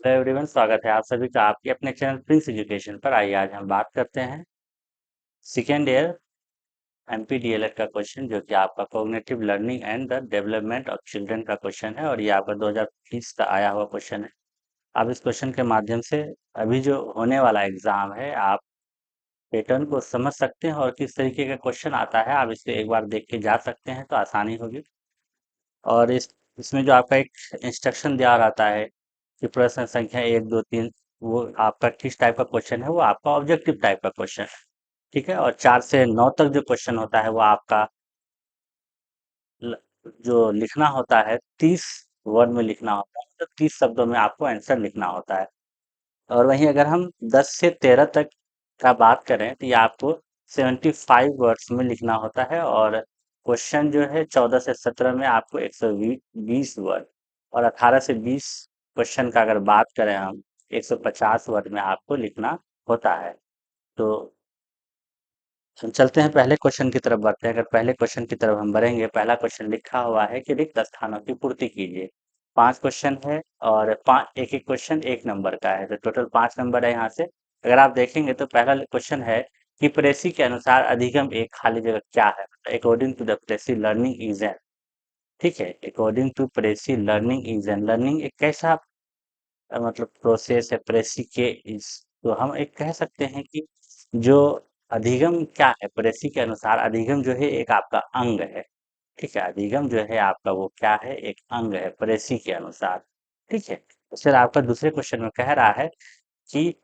Hello everyone, स्वागत है आप सभी का आपके अपने चैनल प्रिंस एजुकेशन पर। आइए आज हम बात करते हैं सेकेंड ईयर एमपीडीएलएड का क्वेश्चन, जो कि आपका cognitive learning and the development of children का क्वेश्चन है और ये आपका 2020 का आया हुआ क्वेश्चन है। आप इस क्वेश्चन के माध्यम से अभी जो होने वाला एग्जाम है, आप पैटर्न को समझ सकते हैं और किस तरीके का क्वेश्चन आता है आप इसे एक बार देख के जा सकते हैं तो आसानी होगी। और इसमें जो आपका एक इंस्ट्रक्शन दिया रहता है कि प्रश्न संख्या 1 2 3, वो आपका किस टाइप का क्वेश्चन है, वो आपका ऑब्जेक्टिव टाइप का क्वेश्चन है। ठीक है। और 4 से 9 तक जो क्वेश्चन होता है वो आपका ल- जो लिखना होता है 30 वर्ड में लिखना होता है, मतलब 30 शब्दों में आपको आंसर लिखना होता है। और वहीं अगर हम 10 से 13 तक का बात करें तो ये आपको 75 वर्ड्स में लिखना होता है। और क्वेश्चन जो है 14 से 17 में आपको 120 वर्ड, और 18 से 20 क्वेश्चन का अगर बात करें हम 150 वर्ड में आपको लिखना होता है। तो हम चलते हैं पहले क्वेश्चन की तरफ बढ़ते हैं। अगर पहले क्वेश्चन की तरफ हम बढ़ेंगे, पहला क्वेश्चन लिखा हुआ है कि रिक्त स्थानों की पूर्ति कीजिए। 5 क्वेश्चन है और पाँच एक एक क्वेश्चन 1 नंबर का है, तो टोटल 5 नंबर है यहाँ से। अगर आप देखेंगे तो पहला क्वेश्चन है कि प्रेसी के अनुसार अधिगम एक खाली जगह क्या है। According to the Pressey learning is an, ठीक है, according to Pressey learning is an, learning एक कैसा मतलब प्रोसेस है प्रेसी के इस, तो हम एक कह सकते हैं कि जो अधिगम क्या है, प्रेसी के अनुसार अधिगम जो है एक आपका अंग है। ठीक है, अधिगम जो है आपका वो क्या है, एक अंग है प्रेसी के अनुसार। ठीक है। तो फिर आपका दूसरे क्वेश्चन में कह रहा है कि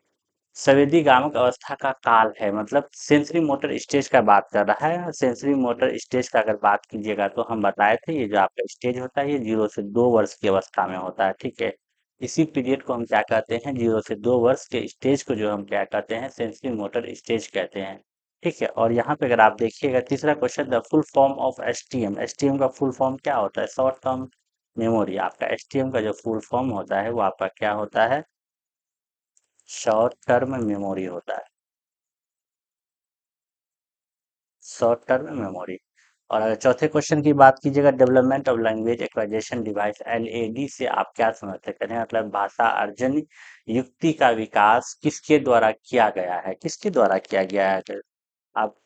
संवेदी गामक अवस्था का काल है, मतलब सेंसरी मोटर स्टेज का बात कर रहा है। सेंसरी मोटर स्टेज का अगर बात कीजिएगा तो हम बताए थे ये जो आपका स्टेज होता है ये 0 से 2 वर्ष की अवस्था में होता है। ठीक है। इसी पीरियड को हम क्या कहते हैं, 0 से 2 वर्ष के स्टेज को जो हम क्या कहते हैं, सेंसरी मोटर स्टेज कहते हैं। ठीक है। और यहाँ पे अगर आप देखिएगा तीसरा question, the full form of STM, STM का फुल फॉर्म क्या होता है, शॉर्ट टर्म मेमोरी। आपका एसटीएम का जो फुल फॉर्म होता है वो आपका क्या होता है, शॉर्ट टर्म मेमोरी होता है, शॉर्ट टर्म मेमोरी। और अगर चौथे क्वेश्चन की बात कीजिएगा, development of language acquisition device, LAD से आप क्या समझते हैं, मतलब भाषा अर्जन युक्ति का विकास किसके द्वारा किया गया है, किसके द्वारा किया गया है। अगर आप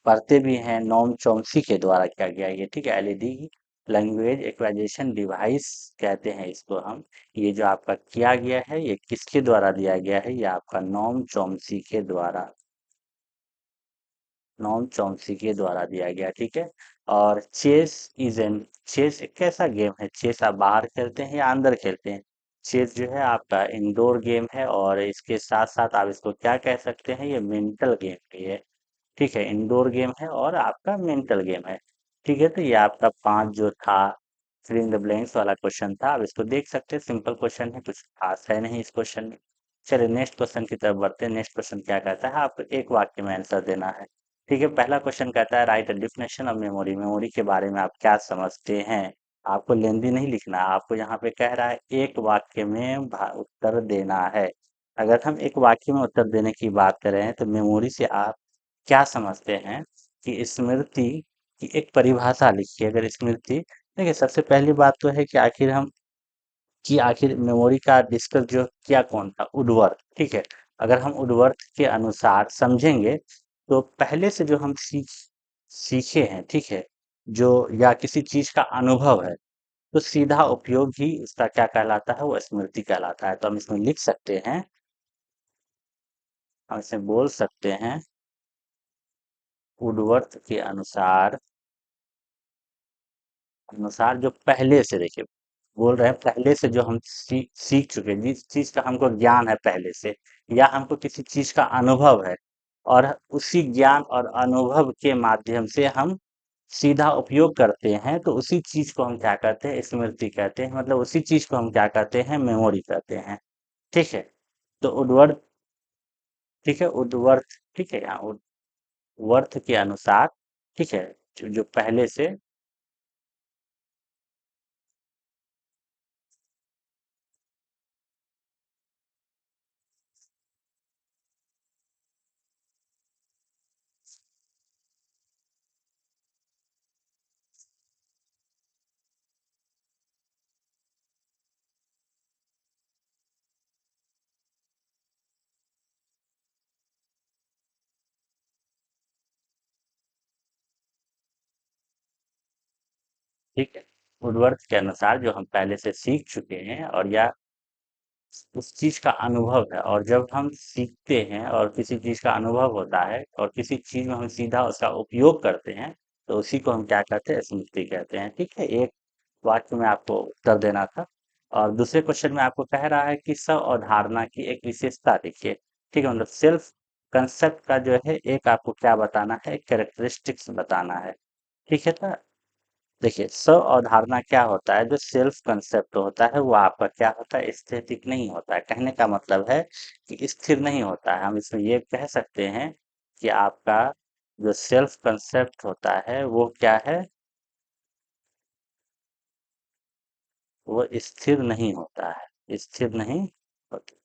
पढ़ते भी हैं, नोम चॉम्स्की के द्वारा किया गया है ये। ठीक है, एलईडी लैंग्वेज एक्वाइजेशन डिवाइस कहते हैं इसको हम। ये जो आपका किया गया है ये किसके द्वारा दिया गया है, ये आपका नोम चॉम्स्की के द्वारा, नॉम चॉम्स्की के द्वारा दिया गया। ठीक है। और चेस इज एन, चेस एक कैसा गेम है, चेस आप बाहर खेलते हैं या अंदर खेलते हैं। चेस जो है आपका इंडोर गेम है और इसके साथ साथ आप इसको क्या कह सकते हैं, ये मेंटल गेम भी है। ठीक है, इंडोर गेम है और आपका मेंटल गेम है। ठीक है। तो ये आपका 5 जो था फिल इन द ब्लैंक्स वाला क्वेश्चन था, आप इसको देख सकते हैं, सिंपल क्वेश्चन है, कुछ खास है नहीं इस क्वेश्चन में। चलिए नेक्स्ट क्वेश्चन की तरफ बढ़ते हैं। नेक्स्ट क्वेश्चन क्या कहता है, आपको एक वाक्य में आंसर देना है। ठीक है। पहला क्वेश्चन कहता है right a definition of memory, memory के बारे में आप क्या समझते हैं। आपको लेंदी नहीं लिखना, आपको यहाँ पे कह रहा है एक वाक्य में उत्तर देना है। अगर हम एक वाक्य में उत्तर देने की बात करें तो मेमोरी से आप क्या समझते हैं कि स्मृति की एक परिभाषा लिखिए। अगर स्मृति, देखिए सबसे पहली बात तो है कि आखिर मेमोरी का डिस्कस जो किया कौन था, वुडवर्थ। ठीक है। अगर हम वुडवर्थ के अनुसार समझेंगे तो पहले से जो हम सीखे हैं, ठीक है, जो या किसी चीज का अनुभव है, तो सीधा उपयोग ही उसका क्या कहलाता है, वो स्मृति कहलाता है। तो हम इसमें लिख सकते हैं, हम इसमें बोल सकते हैं, वुडवर्थ के अनुसार, अनुसार जो पहले से, देखिए बोल रहे हैं पहले से जो हम सीख चुके हैं, जिस चीज का हमको ज्ञान है पहले से, या हमको किसी चीज का अनुभव है, और उसी ज्ञान और अनुभव के माध्यम से हम सीधा उपयोग करते हैं, तो उसी चीज को हम क्या कहते हैं, स्मृति कहते हैं। मतलब उसी चीज को हम क्या कहते हैं, मेमोरी कहते हैं। ठीक है। तो उडवर्थ, ठीक है, उडवर्थ, ठीक है, यहाँ उडवर्थ के अनुसार, ठीक है, जो पहले से, ठीक है। वुडवर्थ के अनुसार जो हम पहले से सीख चुके हैं और या उस चीज का अनुभव है, और जब हम सीखते हैं और किसी चीज का अनुभव होता है और किसी चीज में हम सीधा उसका उपयोग करते हैं, तो उसी को हम क्या कहते हैं, स्मृति कहते हैं। ठीक है, एक वाक्य में आपको उत्तर देना था। और दूसरे क्वेश्चन में आपको कह रहा है कि स्व अवधारणा की एक विशेषता लिखिए। ठीक है, मतलब सेल्फ कंसेप्ट का जो है एक आपको क्या बताना है, कैरेक्टरिस्टिक्स बताना है। ठीक है, तो देखिए, स्व अवधारणा क्या होता है, जो सेल्फ कंसेप्ट होता है वो आपका क्या होता है, स्थैतिक नहीं होता है। कहने का मतलब है कि स्थिर नहीं होता है। हम इसमें ये कह सकते हैं कि आपका जो सेल्फ कंसेप्ट होता है वो क्या है, वो स्थिर नहीं होता है, स्थिर नहीं होता।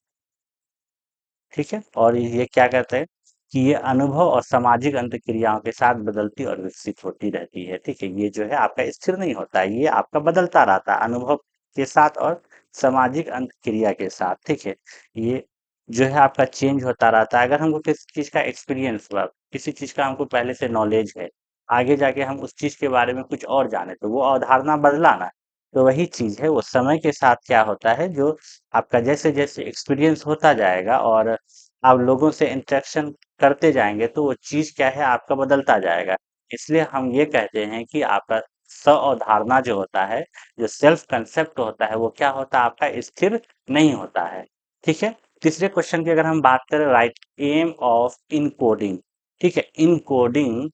ठीक है, और ये क्या कहते हैं कि ये अनुभव और सामाजिक अंतर्क्रियाओं के साथ बदलती और विकसित होती रहती है। ठीक है, ये जो है आपका स्थिर नहीं होता है, ये आपका बदलता रहता है अनुभव के साथ और सामाजिक अंतर्क्रिया के साथ। ठीक है, ये जो है आपका चेंज होता रहता है। अगर हमको किसी चीज का एक्सपीरियंस हुआ, किसी चीज का हमको पहले से नॉलेज है, आगे जाके हम उस चीज के बारे में कुछ और जाने, तो वो अवधारणा बदला ना। तो वही चीज है, वो समय के साथ क्या होता है, जो आपका जैसे जैसे एक्सपीरियंस होता जाएगा और आप लोगों से इंटरेक्शन करते जाएंगे, तो वो चीज क्या है, आपका बदलता जाएगा। इसलिए हम ये कहते हैं कि आपका स्व अवधारणा जो होता है, जो सेल्फ कंसेप्ट होता है, वो क्या होता है, आपका स्थिर नहीं होता है। ठीक है, तीसरे क्वेश्चन की अगर हम बात करें, राइट एम ऑफ इनकोडिंग। ठीक है, इनकोडिंग,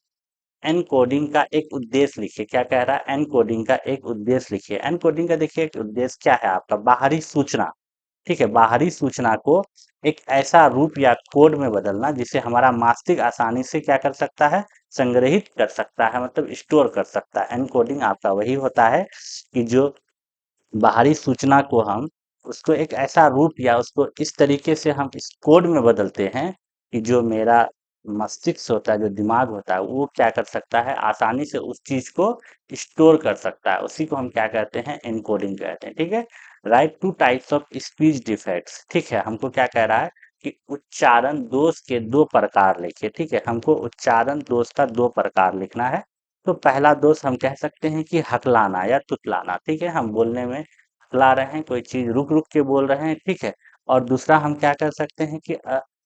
एनकोडिंग का एक उद्देश्य लिखिए। क्या कह रहा है, एनकोडिंग का एक उद्देश्य लिखिए। एनकोडिंग का देखिए एक उद्देश्य क्या है आपका, बाहरी सूचना। ठीक है, बाहरी सूचना को एक ऐसा रूप या कोड में बदलना जिसे हमारा मस्तिष्क आसानी से क्या कर सकता है, संग्रहित कर सकता है, मतलब स्टोर कर सकता है। एनकोडिंग आपका वही होता है कि जो बाहरी सूचना को हम उसको एक ऐसा रूप या उसको इस तरीके से हम इस कोड में बदलते हैं कि जो मेरा मस्तिष्क होता है, जो दिमाग होता है, वो क्या कर सकता है, आसानी से उस चीज को स्टोर कर सकता है। उसी को हम क्या कहते हैं, एनकोडिंग कहते हैं। ठीक है, right two types of speech defects. ठीक है, हमको क्या कह रहा है कि उच्चारण दोष के दो प्रकार लिखिए। ठीक है, हमको उच्चारण दोष का दो प्रकार लिखना है। तो पहला दोष हम कह सकते हैं कि हकलाना या तुतलाना। ठीक है, हम बोलने में हकला रहे हैं, कोई चीज रुक रुक के बोल रहे हैं। ठीक है, और दूसरा हम क्या कर सकते हैं कि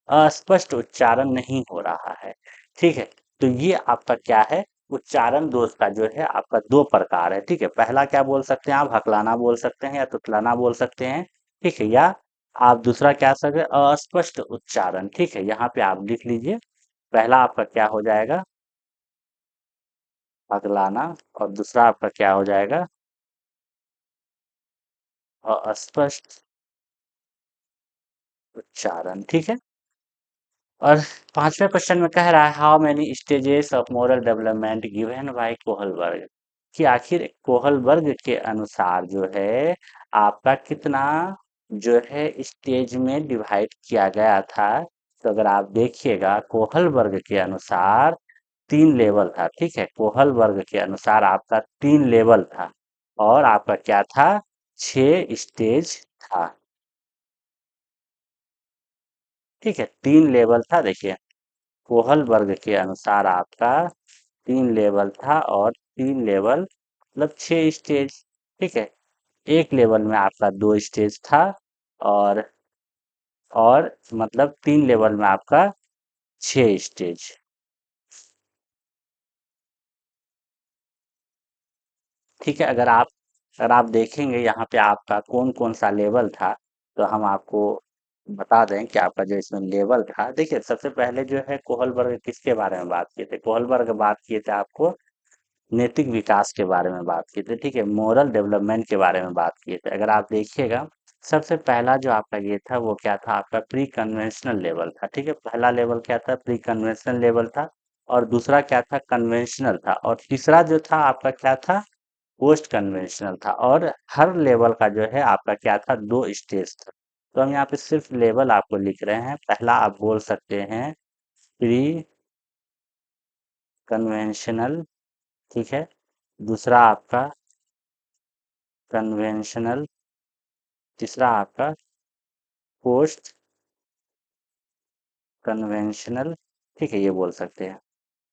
अस्पष्ट उच्चारण नहीं हो रहा है। ठीक है, तो ये आपका क्या है, उच्चारण दोष का जो है आपका दो प्रकार है। ठीक है, पहला क्या बोल सकते हैं, आप हकलाना बोल सकते हैं या तुतलाना बोल सकते हैं। ठीक है, या आप दूसरा क्या सकते हैं, अस्पष्ट उच्चारण। ठीक है, यहाँ पे आप लिख लीजिए, पहला आपका क्या हो जाएगा, अगलाना, और दूसरा आपका क्या हो जाएगा, अस्पष्ट उच्चारण। ठीक है, और पांचवें क्वेश्चन में कह रहा है, how many stages of moral development given by Kohlberg. कि आखिर कोहलबर्ग के अनुसार जो है आपका कितना जो है स्टेज में डिवाइड किया गया था। तो अगर आप देखिएगा, कोहलबर्ग के अनुसार तीन लेवल था। ठीक है, कोहलबर्ग के अनुसार आपका तीन लेवल था, और आपका क्या था, छह स्टेज था। ठीक है, तीन लेवल था। देखिए, कोहलबर्ग के अनुसार आपका तीन लेवल था, और तीन लेवल मतलब छह स्टेज। ठीक है, एक लेवल में आपका दो स्टेज था, और और मतलब तीन लेवल में आपका छह स्टेज। ठीक है, अगर आप देखेंगे यहाँ पे आपका कौन कौन सा लेवल था, तो हम आपको बता दें कि आपका जो इसमें लेवल था। देखिए, सबसे पहले जो है कोहलबर्ग किसके बारे में बात किए थे, कोहलबर्ग बात किए थे आपको नैतिक विकास के बारे में बात किए थे। ठीक है, मोरल डेवलपमेंट के बारे में बात किए थे। अगर आप देखिएगा, सबसे पहला जो आपका ये था वो क्या था, आपका प्री कन्वेंशनल लेवल था। ठीक है, पहला लेवल क्या था, प्री कन्वेंशनल लेवल था, और दूसरा क्या था, कन्वेंशनल था, और तीसरा जो था आपका क्या था, पोस्ट कन्वेंशनल था। और हर लेवल का जो है आपका क्या था, दो स्टेज था। तो हम यहाँ पे सिर्फ लेवल आपको लिख रहे हैं। पहला आप बोल सकते हैं प्री कन्वेंशनल। ठीक है, दूसरा आपका कन्वेंशनल, तीसरा आपका पोस्ट कन्वेंशनल। ठीक है, ये बोल सकते हैं।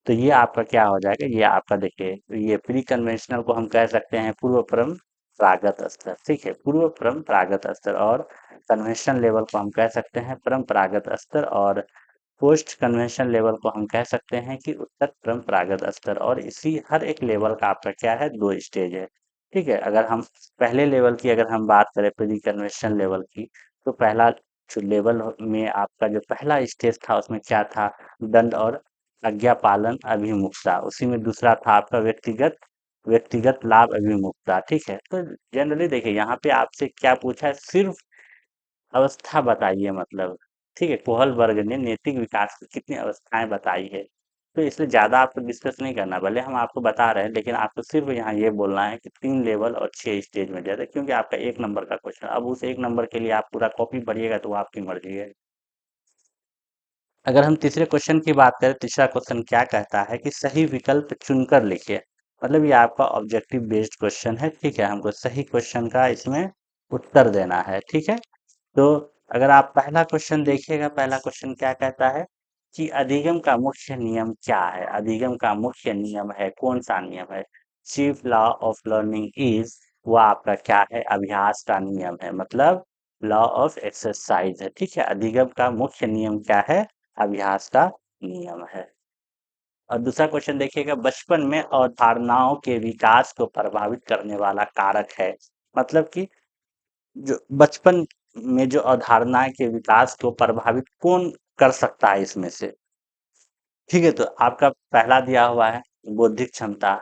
तो ये आपका क्या हो जाएगा, ये आपका देखिए, ये प्री कन्वेंशनल को हम कह सकते हैं पूर्व परंपरागत स्तर, ठीक है, पूर्व परंपरागत स्तर, और कन्वेंशन लेवल को हम कह सकते हैं परंपरागत स्तर, और पोस्ट कन्वेंशन लेवल को हम कह सकते हैं कि उत्तर परंपरागत स्तर। और इसी हर एक लेवल का आपका क्या है, दो स्टेज है, ठीक है। अगर हम पहले लेवल की अगर हम बात करें प्री कन्वेंशन लेवल की, तो पहला जो लेवल में आपका जो पहला स्टेज था उसमें क्या था, दंड और आज्ञा पालन अभिमुखता, उसी में दूसरा था आपका व्यक्तिगत व्यक्तिगत लाभ अभिमुखता, ठीक है। तो जनरली देखिए यहाँ पे आपसे क्या पूछा है, सिर्फ अवस्था बताइए, मतलब ठीक है, कोहल वर्ग ने नैतिक विकास की कितनी अवस्थाएं बताई है। तो इसलिए ज्यादा आपको डिस्कस नहीं करना, भले हम आपको बता रहे हैं लेकिन आपको सिर्फ यहाँ ये बोलना है कि 3 लेवल और 6 स्टेज में जैसे, क्योंकि आपका 1 नंबर का क्वेश्चन, अब उस 1 नंबर के लिए आप पूरा कॉपी पढ़िएगा तो वो आपकी मर्जी है। अगर हम तीसरे क्वेश्चन की बात करें, तीसरा क्वेश्चन क्या कहता है कि सही विकल्प चुनकर लिखिए, मतलब ये आपका ऑब्जेक्टिव बेस्ड क्वेश्चन है, ठीक है, हमको सही क्वेश्चन का इसमें उत्तर देना है, ठीक है। तो अगर आप पहला क्वेश्चन देखिएगा, पहला क्वेश्चन क्या कहता है कि अधिगम का मुख्य नियम क्या है, अधिगम का मुख्य नियम है, कौन सा नियम है, chief law of learning is, वो आपका क्या है, अभ्यास का नियम है, मतलब लॉ ऑफ एक्सरसाइज है, ठीक है। अधिगम का मुख्य नियम क्या है, अभ्यास का नियम है। और दूसरा क्वेश्चन देखिएगा, बचपन में अवधारणाओं के विकास को प्रभावित करने वाला कारक है, मतलब कि जो बचपन में जो अवधारणाएं के विकास को प्रभावित कौन कर सकता है इसमें से, ठीक है। तो आपका पहला दिया हुआ है बौद्धिक क्षमता,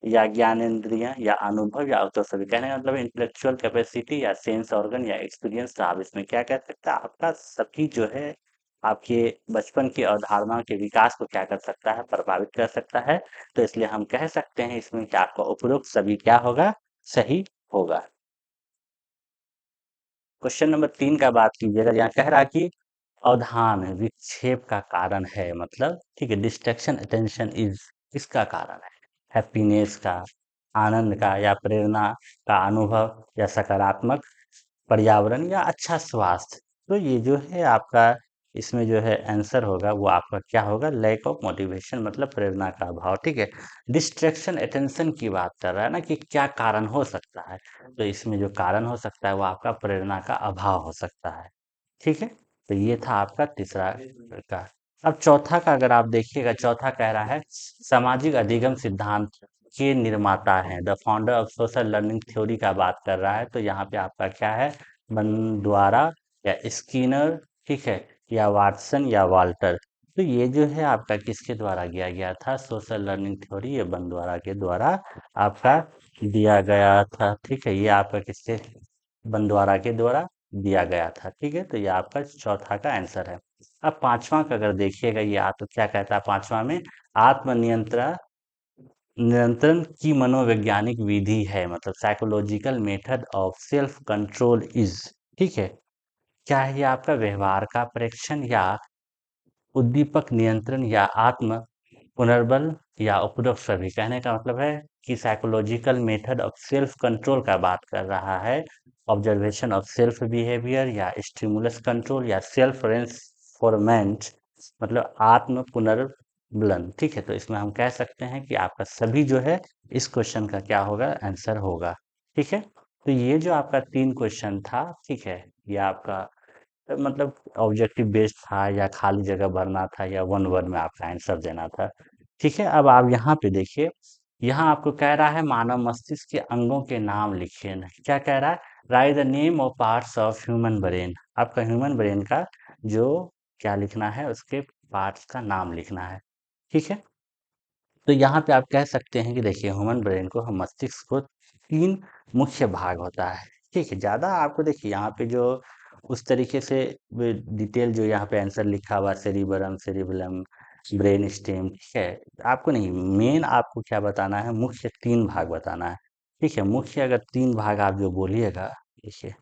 या ज्ञानेंद्रिय, या अनुभव, या तो सभी, कहने का मतलब इंटेलेक्चुअल कैपेसिटी, या सेंस ऑर्गन, या एक्सपीरियंस। तो आप इसमें क्या कह सकते हैं, आपका सभी जो है आपके बचपन की अवधारणाओं के विकास को क्या कर सकता है, प्रभावित कर सकता है। तो इसलिए हम कह सकते हैं इसमें कि आपका उपरोक्त सभी क्या होगा, सही होगा। क्वेश्चन नंबर 3 का बात कीजिएगा, यहाँ कह रहा है कि अवधान विक्षेप का कारण है, मतलब ठीक है, डिस्ट्रैक्शन अटेंशन इज किसका कारण है, हैप्पीनेस का, आनंद का, या प्रेरणा का अनुभव, या सकारात्मक पर्यावरण, या अच्छा स्वास्थ्य। तो ये जो है आपका इसमें जो है आंसर होगा वो आपका क्या होगा, लैक ऑफ मोटिवेशन, मतलब प्रेरणा का अभाव, ठीक है। डिस्ट्रैक्शन अटेंशन की बात कर रहा है ना कि क्या कारण हो सकता है, तो इसमें जो कारण हो सकता है वो आपका प्रेरणा का अभाव हो सकता है, ठीक है। तो ये था आपका तीसरा का। अब चौथा का अगर आप देखिएगा, चौथा कह रहा है सामाजिक अधिगम सिद्धांत के निर्माता हैं, the founder of social learning theory का बात कर रहा है। तो यहाँ पे आपका क्या है, बंद्वारा, या स्किनर, ठीक है, या वाटसन, या वाल्टर। तो ये जो है आपका किसके द्वारा दिया गया था, सोशल लर्निंग थ्योरी, ये बंद्वारा के द्वारा आपका दिया गया था, ठीक है। ये आपका किसके, बंद्वारा के द्वारा दिया गया था, ठीक है। तो ये आपका चौथा का आंसर है। अब पांचवा का अगर देखिएगा, ये तो क्या कहता है पांचवा में, आत्मनियंत्रण नियंत्रण की मनोवैज्ञानिक विधि है, मतलब psychological method of self control is, ठीक है। क्या है ये आपका, व्यवहार का परीक्षण, या उद्दीपक नियंत्रण, या आत्म पुनर्बल, या उपरोक्त सभी। कहने का मतलब है कि psychological method of self control का बात कर रहा है, ऑब्जर्वेशन ऑफ सेल्फ बिहेवियर, या स्टिमुलस कंट्रोल, या सेल्फ रेन्फोर्समेंट, मतलब आत्म पुनर्बलन, ठीक है। तो इसमें हम कह सकते हैं कि आपका सभी जो है इस क्वेश्चन का क्या होगा, आंसर होगा, ठीक है। तो ये जो आपका 3 क्वेश्चन था, ठीक है, ये आपका मतलब ऑब्जेक्टिव बेस्ड था, या खाली जगह भरना था, या वन वर्ड में आपका आंसर देना था, ठीक है। अब आप यहाँ पे देखिए, यहाँ आपको कह रहा है मानव मस्तिष्क के अंगों के नाम लिखिए ना, क्या कह रहा है, right the name of parts of human brain. आपका ह्यूमन ब्रेन का जो क्या लिखना है, उसके पार्ट्स का नाम लिखना है, ठीक है। तो यहाँ पे आप कह सकते हैं कि देखिए ह्यूमन ब्रेन को, हम मस्तिष्क को 3 मुख्य भाग होता है, ठीक है। ज़्यादा आपको देखिए यहाँ पे जो उस तरीके से डिटेल जो यहाँ पे आंसर लिखा हुआ, सेरिबरम, सेरिबलम, ब्रेन स्टेम, ठीक है, आपको नहीं, मेन आपको क्या बताना है, मुख्य 3 भाग बताना है, ठीक है। मुख्य अगर 3 भाग आप जो बोलिएगा, देखिए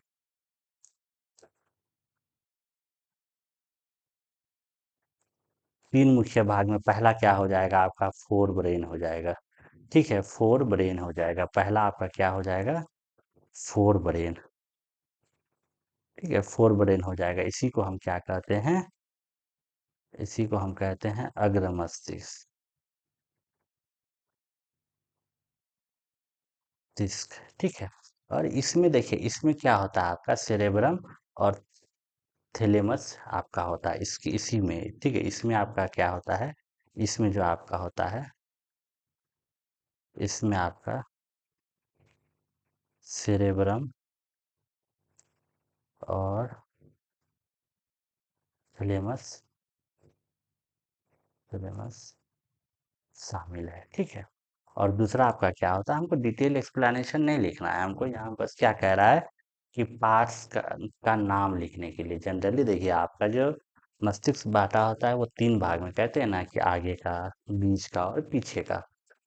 3 मुख्य भाग में पहला क्या हो जाएगा, आपका फोर ब्रेन हो जाएगा, ठीक है, फोर ब्रेन हो जाएगा, पहला आपका क्या हो जाएगा, फोर ब्रेन, ठीक है, फोर ब्रेन हो जाएगा। इसी को हम क्या कहते हैं, इसी को हम कहते हैं अग्र मस्तिष्क, मस्तिष्क, ठीक है। और इसमें देखिए, इसमें क्या होता है, आपका सेरेब्रम और थैलेमस आपका होता है इसकी इसी में, ठीक है। इसमें आपका क्या होता है, इसमें जो आपका होता है, इसमें आपका सेरेब्रम और थैलेमस थैलेमस शामिल है, ठीक है। और दूसरा आपका क्या होता है, हमको डिटेल एक्सप्लेनेशन नहीं लिखना है, हमको यहाँ बस क्या कह रहा है कि पार्ट्स का नाम लिखने के लिए। जनरली देखिए, आपका जो मस्तिष्क बांटा होता है वो 3 भाग में, कहते हैं ना कि आगे का, बीच का और पीछे का।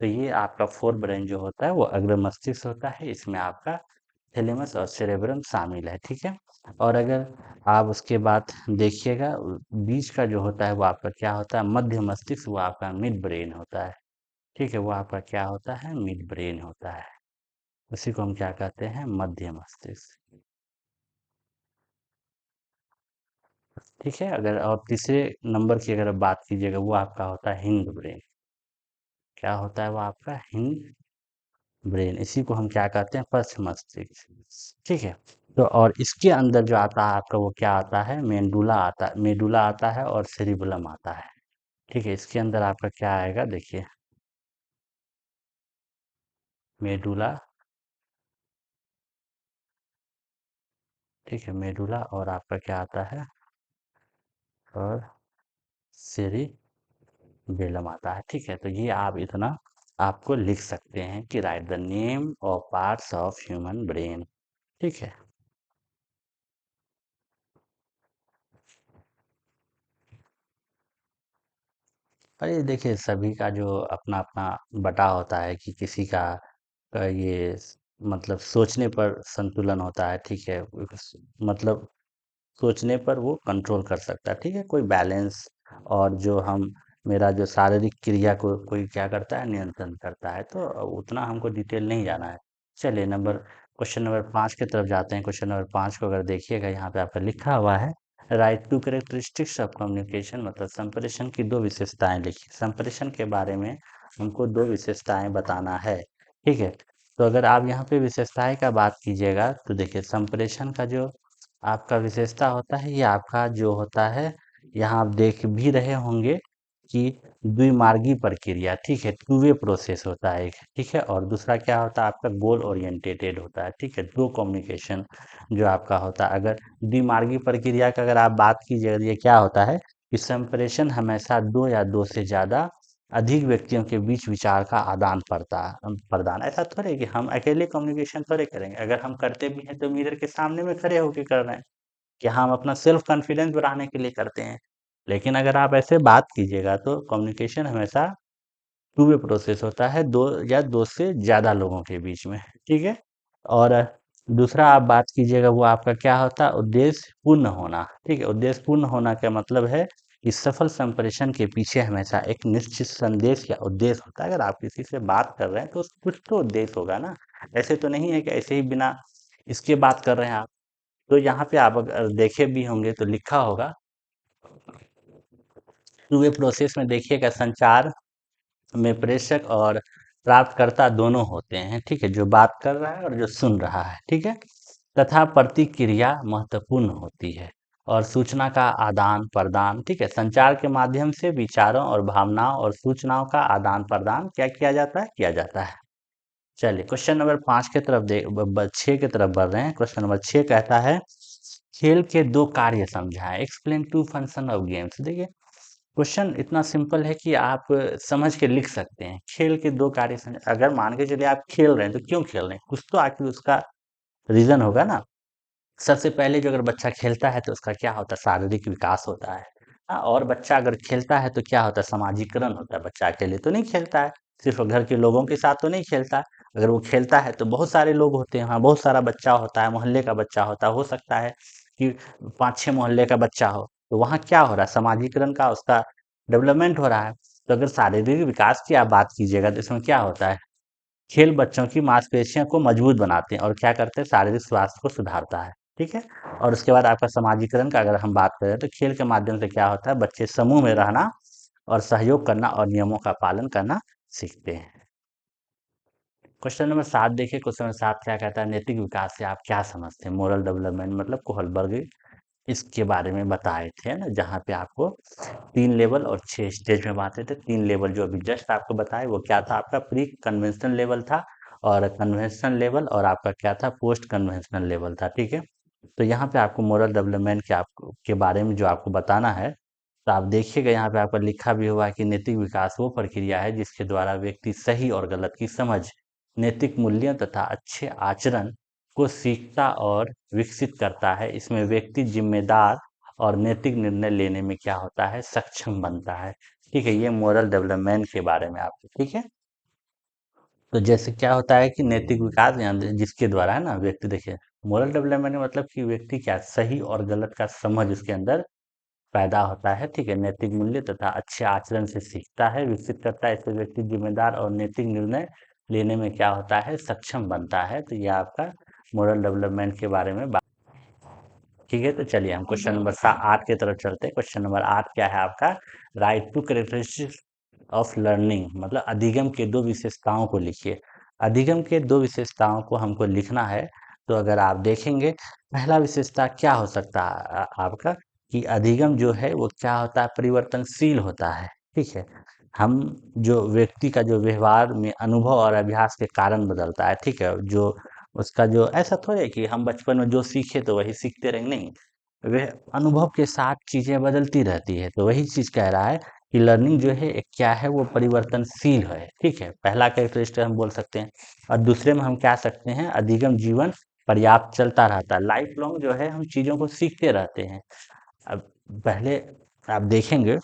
तो ये आपका फोर ब्रेन जो होता है वो अग्र मस्तिष्क होता है, इसमें आपका थैलेमस और सेरेब्रम शामिल है, ठीक है। और अगर आप उसके बाद देखिएगा, बीच का जो होता है वो आपका क्या होता है, मध्य मस्तिष्क, वो आपका मिड ब्रेन होता है, ठीक है। वो आपका क्या होता है, मिड ब्रेन होता है, उसी को हम क्या कहते हैं, मध्य मस्तिष्क, ठीक है। अगर और तीसरे नंबर की अगर बात कीजिएगा, वो आपका होता है हिंद ब्रेन। क्या होता है वो आपका, हिंद ब्रेन, इसी को हम क्या कहते हैं, पश्च मस्तिष्क, ठीक है। तो और इसके अंदर जो आता है आपका, वो क्या आता है, मेडुला आता है और सेरिबुलम आता है, ठीक है। इसके अंदर आपका क्या आएगा, देखिए, मेडुला, ठीक है, मेडुला और आपका क्या आता है, और सेरिबेलम आता है, ठीक है। तो ये आप इतना आपको लिख सकते हैं कि right the name of parts of human brain, ठीक है। अरे देखिए, सभी का जो अपना अपना बटा होता है कि किसी का ये मतलब सोचने पर संतुलन होता है, ठीक है। मतलब सोचने पर वो कंट्रोल कर सकता है, ठीक है, कोई बैलेंस। और जो हम मेरा जो शारीरिक क्रिया को कोई क्या करता है, नियंत्रण करता है। तो उतना हमको डिटेल नहीं जाना है। चलिए, क्वेश्चन नंबर 5 की तरफ जाते हैं। क्वेश्चन नंबर 5 को अगर देखिएगा, यहाँ पे आपका लिखा हुआ है, right to characteristics of communication, मतलब संप्रेषण की 2 विशेषताएं लिखिए। संप्रेषण के बारे में हमको 2 विशेषताएं बताना है, ठीक है। तो अगर आप यहाँ पे विशेषताएं का बात कीजिएगा, तो देखिए, संप्रेषण का जो आपका विशेषता होता है, ये आपका जो होता है, यहाँ आप देख भी रहे होंगे कि द्विमार्गी प्रक्रिया, ठीक है, टू वे प्रोसेस होता है एक, ठीक है। और दूसरा क्या होता है, आपका गोल ओरिएंटेटेड होता है, ठीक है, दो कम्युनिकेशन जो आपका होता है। अगर द्विमार्गी प्रक्रिया का अगर आप बात कीजिएगा, ये क्या होता है कि संप्रेषण हमेशा दो या दो से ज्यादा अधिक व्यक्तियों के बीच विचार का आदान प्रदान प्रदान, ऐसा थोड़े कि हम अकेले कम्युनिकेशन थोड़े करेंगे। अगर हम करते भी हैं तो मिरर के सामने में खड़े होके कर रहे हैं, कि हम अपना सेल्फ कॉन्फिडेंस बढ़ाने के लिए करते हैं। लेकिन अगर आप ऐसे बात कीजिएगा, तो कम्युनिकेशन हमेशा टू वे प्रोसेस होता है, दो या दो से ज्यादा लोगों के बीच में, ठीक है। और दूसरा आप बात कीजिएगा, वो आपका क्या होता है, उद्देश्य पूर्ण होना, ठीक है। उद्देश्य पूर्ण होना का मतलब है कि सफल संप्रेषण के पीछे हमेशा एक निश्चित संदेश या उद्देश्य होता है। अगर आप किसी से बात कर रहे हैं तो कुछ तो उद्देश्य होगा ना। ऐसे तो नहीं है कि ऐसे ही बिना इसके बात कर रहे हैं आप। तो यहाँ पे आप अगर देखे भी होंगे तो लिखा होगा, टू वे प्रोसेस में देखिएगा, संचार में प्रेषक और प्राप्तकर्ता दोनों होते हैं, ठीक है, जो बात कर रहा है और जो सुन रहा है, ठीक है। तथा प्रतिक्रिया महत्वपूर्ण होती है, और सूचना का आदान प्रदान, ठीक है, संचार के माध्यम से विचारों और भावनाओं और सूचनाओं का आदान प्रदान क्या किया जाता है, किया जाता है। चलिए, क्वेश्चन नंबर 5 की तरफ 6 की तरफ बढ़ रहे हैं। क्वेश्चन नंबर 6 कहता है, खेल के दो कार्य समझाएं, explain two function of games. देखिए, क्वेश्चन इतना सिंपल है कि आप समझ के लिख सकते हैं। खेल के दो कार्य समझ, अगर मान के चलिए आप खेल रहे हैं, तो क्यों खेल रहे हैं, कुछ तो आखिर उसका रीजन होगा ना। सबसे पहले जो अगर बच्चा खेलता है तो उसका क्या होता है, शारीरिक विकास होता है। हाँ, और बच्चा अगर खेलता है तो क्या होता है, समाजीकरण होता है। बच्चा अकेले तो नहीं खेलता है, सिर्फ घर के लोगों के साथ तो नहीं खेलता। अगर वो खेलता है तो बहुत सारे लोग होते हैं, हाँ, बहुत सारा बच्चा होता है, मोहल्ले का बच्चा होता है, हो सकता है कि 5-6 मोहल्ले का बच्चा हो। तो वहाँ क्या हो रहा है, समाजीकरण का उसका डेवलपमेंट हो रहा है। तो अगर शारीरिक विकास की आप बात कीजिएगा, तो इसमें क्या होता है, खेल बच्चों की मांसपेशियों को मजबूत बनाते हैं और क्या करते हैं, शारीरिक स्वास्थ्य को सुधारता है, ठीक है। और उसके बाद आपका समाजीकरण का अगर हम बात करें, तो खेल के माध्यम से क्या होता है, बच्चे समूह में रहना और सहयोग करना और नियमों का पालन करना सीखते हैं। क्वेश्चन नंबर 7 देखिए, क्वेश्चन नंबर 7 क्या कहता है, नैतिक विकास से आप क्या समझते हैं? मोरल डेवलपमेंट मतलब कोहलबर्ग इसके बारे में बताए थे ना, जहाँ पे आपको 3 लेवल और 6 स्टेज में बांटे थे। 3 लेवल जो अभी जस्ट आपको बताए वो क्या था, आपका प्री कन्वेंशनल लेवल था, और कन्वेंशनल लेवल, और आपका क्या था, पोस्ट कन्वेंशनल लेवल था, ठीक है। तो यहाँ पे आपको मोरल डेवलपमेंट के आपको के बारे में जो आपको बताना है, तो आप देखिएगा यहाँ पे आपका लिखा भी हुआ है कि नैतिक विकास वो प्रक्रिया है जिसके द्वारा व्यक्ति सही और गलत की समझ, नैतिक मूल्यों तथा अच्छे आचरण को सीखता और विकसित करता है। इसमें व्यक्ति जिम्मेदार और नैतिक निर्णय लेने में क्या होता है, सक्षम बनता है। ठीक है, ये मोरल डेवलपमेंट के बारे में आपको, ठीक है। तो जैसे क्या होता है कि नैतिक विकास जिसके द्वारा है ना, व्यक्ति देखिए, मोरल डेवलपमेंट का मतलब कि व्यक्ति क्या सही और गलत का समझ उसके अंदर पैदा होता है, ठीक है। नैतिक मूल्य तथा अच्छे आचरण से सीखता है, विकसित करता है। इससे व्यक्ति जिम्मेदार और नैतिक निर्णय लेने में क्या होता है, सक्षम बनता है। तो ये आपका मोरल डेवलपमेंट के बारे में बात, ठीक है। तो चलिए हम क्वेश्चन नंबर 8 की तरफ चलते हैं। क्वेश्चन नंबर 8 क्या है आपका, right to characteristics of learning, मतलब अधिगम के दो विशेषताओं को लिखिए। अधिगम के दो विशेषताओं को हमको लिखना है। तो अगर आप देखेंगे, पहला विशेषता क्या हो सकता है आपका, कि अधिगम जो है वो क्या होता है, परिवर्तनशील होता है, ठीक है। हम जो व्यक्ति का जो व्यवहार में अनुभव और अभ्यास के कारण बदलता है, ठीक है। जो उसका जो ऐसा थोड़ा है कि हम बचपन में जो सीखे तो वही सीखते रहेंगे, नहीं, वह अनुभव के साथ चीजें बदलती रहती है। तो वही चीज कह रहा है कि लर्निंग जो है एक क्या है, वो परिवर्तनशील है, ठीक है। पहला कैरेक्टरिस्टिक हम बोल सकते हैं। और दूसरे में हम क्या सकते हैं, अधिगम जीवन पर्याप्त चलता रहता है, लाइफ लॉन्ग जो है हम चीजों को सीखते रहते हैं। अब पहले आप देखेंगे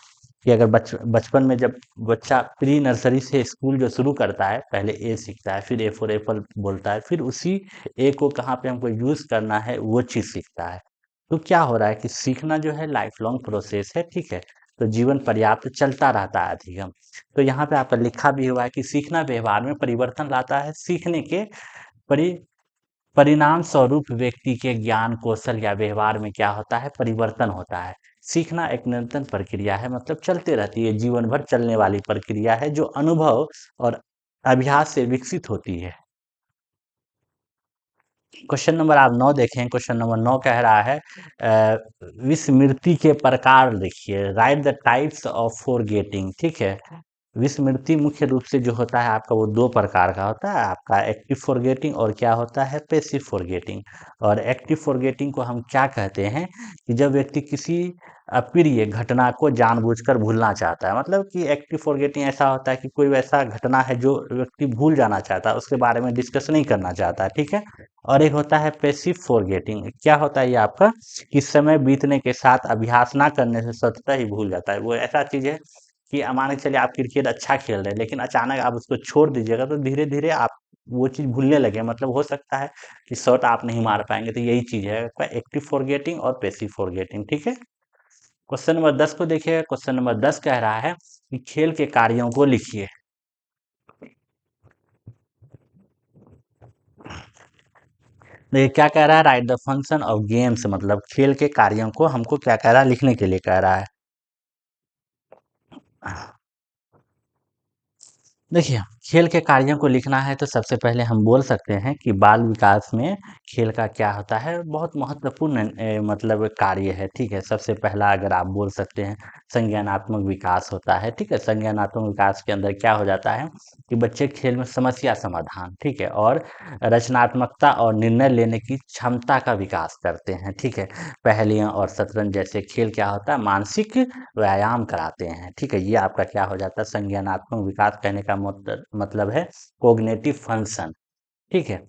कि अगर बचपन में जब बच्चा प्री नर्सरी से स्कूल जो शुरू करता है, पहले ए सीखता है, फिर ए फॉर एप्पल बोलता है, फिर उसी ए को कहाँ पे हमको यूज करना है वो चीज सीखता है। तो क्या हो रहा है कि सीखना जो है लाइफ लॉन्ग प्रोसेस है, ठीक है। तो जीवन पर्याप्त चलता रहता है अधिगम। तो यहाँ पे आपका लिखा भी हुआ है कि सीखना व्यवहार में परिवर्तन लाता है। सीखने के परि परिणाम स्वरूप व्यक्ति के ज्ञान कौशल या व्यवहार में क्या होता है, परिवर्तन होता है। सीखना एक निरंतर प्रक्रिया है, मतलब चलते रहती है, जीवन भर चलने वाली प्रक्रिया है, जो अनुभव और अभ्यास से विकसित होती है। क्वेश्चन नंबर आप 9 देखें। क्वेश्चन नंबर 9 कह रहा है, विस्मृति के प्रकार लिखिए, right the types of forgetting, ठीक है। विस्मृति मुख्य रूप से जो होता है आपका, वो दो प्रकार का होता है, आपका एक्टिव फॉरगेटिंग और क्या होता है, पैसिव फॉरगेटिंग। और एक्टिव फॉरगेटिंग को हम क्या कहते हैं, कि जब व्यक्ति किसी अप्रिय घटना को जानबूझकर भूलना चाहता है, मतलब कि एक्टिव फॉरगेटिंग ऐसा होता है कि कोई वैसा घटना है जो व्यक्ति भूल जाना चाहता है, उसके बारे में डिस्कस नहीं करना चाहता है, ठीक है। और एक होता है पैसिव फॉरगेटिंग, क्या होता है ये आपका, कि समय बीतने के साथ अभ्यास ना करने से स्वतः ही भूल जाता है। वो ऐसा चीज है कि मान के चलिए आप क्रिकेट अच्छा खेल रहे हैं, लेकिन अचानक आप उसको छोड़ दीजिएगा तो धीरे धीरे आप वो चीज भूलने लगे, मतलब हो सकता है कि शॉट आप नहीं मार पाएंगे। तो यही चीज है आपका एक्टिव फॉरगेटिंग और पैसिव फॉरगेटिंग, ठीक है। क्वेश्चन नंबर 10 को देखिए। क्वेश्चन नंबर 10 कह रहा है कि खेल के कार्यों को लिखिए। देखिए क्या कह रहा है, right the function of games, मतलब खेल के कार्यों को हमको क्या कह रहा है, लिखने के लिए कह रहा है। देखिए, खेल के कार्यों को लिखना है तो सबसे पहले हम बोल सकते हैं कि बाल विकास में खेल का क्या होता है, बहुत महत्वपूर्ण मतलब कार्य है, ठीक है। सबसे पहला अगर आप बोल सकते हैं, संज्ञानात्मक विकास होता है, ठीक है। संज्ञानात्मक विकास के अंदर क्या हो जाता है कि बच्चे खेल में समस्या समाधान, ठीक है, और रचनात्मकता और निर्णय लेने की क्षमता का विकास करते हैं, ठीक है। पहेलियाँ और शतरंज जैसे खेल क्या होता है, मानसिक व्यायाम कराते हैं, ठीक है। ये आपका क्या हो जाता है, संज्ञानात्मक विकास कहने का मतलब है कोग्निटिव फंक्शन, ठीक है।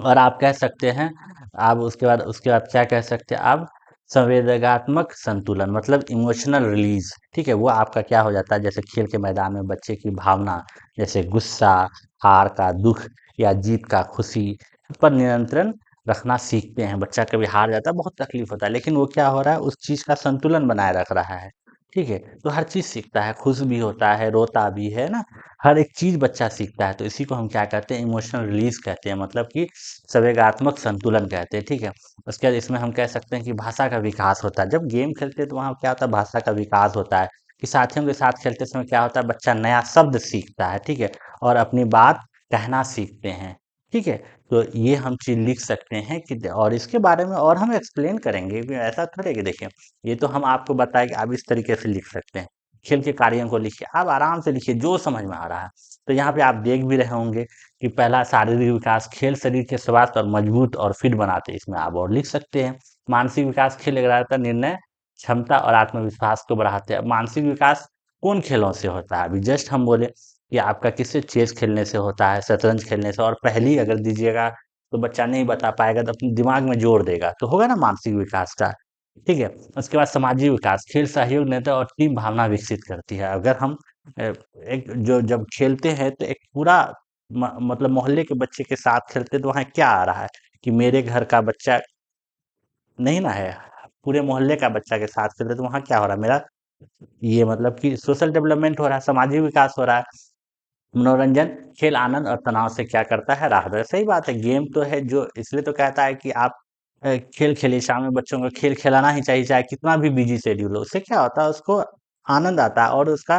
और आप कह सकते हैं, आप उसके बाद क्या कह सकते हैं आप, संवेदनात्मक संतुलन, मतलब इमोशनल रिलीज, ठीक है। वो आपका क्या हो जाता है, जैसे खेल के मैदान में बच्चे की भावना, जैसे गुस्सा, हार का दुख या जीत का खुशी पर नियंत्रण रखना सीखते हैं। बच्चा कभी हार जाता है, बहुत तकलीफ होता है, लेकिन वो क्या हो रहा है, उस चीज का संतुलन बनाए रख रहा है, ठीक है। तो हर चीज सीखता है, खुश भी होता है, रोता भी है ना, हर एक चीज बच्चा सीखता है। तो इसी को हम क्या कहते हैं, इमोशनल रिलीज कहते हैं, मतलब कि संवेगात्मक संतुलन कहते हैं, ठीक है। उसके बाद इसमें हम कह सकते हैं कि भाषा का विकास होता है। जब गेम खेलते हैं तो वहाँ क्या होता है, भाषा का विकास होता है, कि साथियों के साथ खेलते समय क्या होता है, बच्चा नया शब्द सीखता है, ठीक है, और अपनी बात कहना सीखते हैं। ठीक है, तो ये हम चीज़ लिख सकते हैं कि और इसके बारे में और हम एक्सप्लेन करेंगे कि ऐसा थोड़े है कि देखिए, ये तो हम आपको बताए कि आप इस तरीके से लिख सकते हैं। खेल के कार्यों को लिखिए, आप आराम से लिखिए जो समझ में आ रहा है। तो यहाँ पे आप देख भी रहे होंगे कि पहला शारीरिक विकास, खेल शरीर के स्वास्थ्य और मजबूत और फिट बनाते हैं, इसमें आप और लिख सकते हैं। मानसिक विकास, खेल एकाग्रता, निर्णय क्षमता और आत्मविश्वास को बढ़ाते हैं। मानसिक विकास कौन खेलों से होता है? अभी जस्ट हम बोले कि आपका किससे, चेस खेलने से होता है, शतरंज खेलने से। और पहेली अगर दीजिएगा तो बच्चा नहीं बता पाएगा, तो अपने दिमाग में जोड़ देगा, तो होगा ना मानसिक विकास का। ठीक है, उसके बाद सामाजिक विकास, खेल सहयोग, नेता और टीम भावना विकसित करती है। अगर हम एक जो जब खेलते हैं तो एक पूरा मतलब मोहल्ले के बच्चे के साथ खेलते हैं, तो वहाँ क्या आ रहा है कि मेरे घर का बच्चा नहीं ना है, पूरे मोहल्ले का बच्चा के साथ खेलते हैं, तो वहाँ क्या हो रहा है, मेरा ये मतलब कि सोशल डेवलपमेंट हो रहा है, सामाजिक विकास हो रहा है। मनोरंजन, खेल आनंद और तनाव से क्या करता है, राहत है। सही बात है, गेम तो है जो इसलिए तो कहता है कि आप खेल खेलिए, शाम में बच्चों को खेल खिलाना ही चाहिए, चाहे कितना भी बिजी शेड्यूल हो। उससे क्या होता है, उसको आनंद आता है और उसका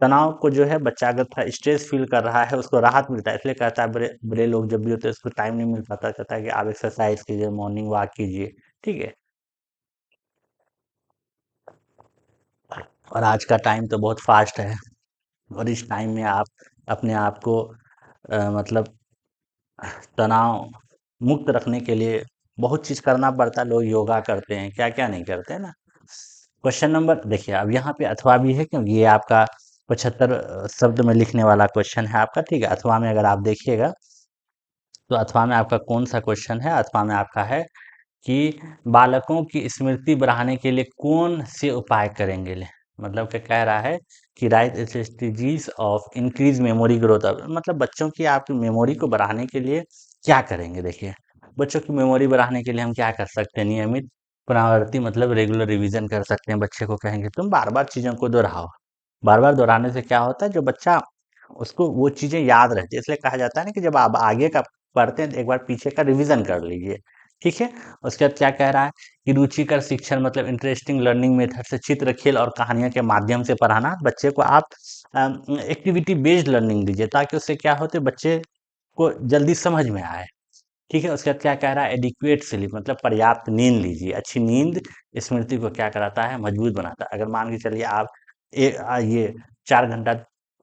तनाव को जो है, बच्चा अगर थोड़ा स्ट्रेस फील कर रहा है, उसको राहत मिलता है। इसलिए कहता है, बड़े बड़े लोग जब भी होते हैं उसको टाइम नहीं मिल पाता, कहता है कि आप एक्सरसाइज कीजिए, मॉर्निंग वॉक कीजिए। ठीक है, और आज का टाइम तो बहुत फास्ट है, और इस टाइम में आप अपने आप को मतलब तनाव मुक्त रखने के लिए बहुत चीज करना पड़ता है। लोग योगा करते हैं, क्या क्या नहीं करते हैं ना। क्वेश्चन नंबर देखिए, अब यहाँ पे अथवा भी है, क्योंकि ये आपका 75 शब्द में लिखने वाला क्वेश्चन है आपका। ठीक है, अथवा में अगर आप देखिएगा तो अथवा में आपका कौन सा क्वेश्चन है, अथवा में आपका है कि बालकों की स्मृति बढ़ाने के लिए कौन से उपाय करेंगे मतलब क्या कह रहा है कि right strategies of increase memory growth, मतलब बच्चों की आपकी मेमोरी को बढ़ाने के लिए क्या करेंगे। देखिए, बच्चों की मेमोरी बढ़ाने के लिए हम क्या कर सकते हैं, नियमित पुनरावृत्ति मतलब रेगुलर रिवीजन कर सकते हैं। बच्चे को कहेंगे तुम बार बार चीजों को दोहराओ, बार बार दोहराने से क्या होता है, जो बच्चा उसको वो चीजें याद रहती है। इसलिए कहा जाता है ना कि जब आप आगे का पढ़ते हैं तो एक बार पीछे का रिवीजन कर लीजिए। ठीक है, उसके बाद क्या कह रहा है कि रुचिकर शिक्षण मतलब इंटरेस्टिंग लर्निंग मेथड से चित्र, खेल और कहानियों के माध्यम से पढ़ाना। बच्चे को आप एक्टिविटी बेस्ड लर्निंग दीजिए, ताकि उससे क्या होते, बच्चे को जल्दी समझ में आए। ठीक है, उसके बाद क्या कह रहा है, एडिक्वेट स्लीप मतलब पर्याप्त नींद लीजिए। अच्छी नींद स्मृति को क्या कराता है, मजबूत बनाता है। अगर मान के चलिए आप ये 4 घंटा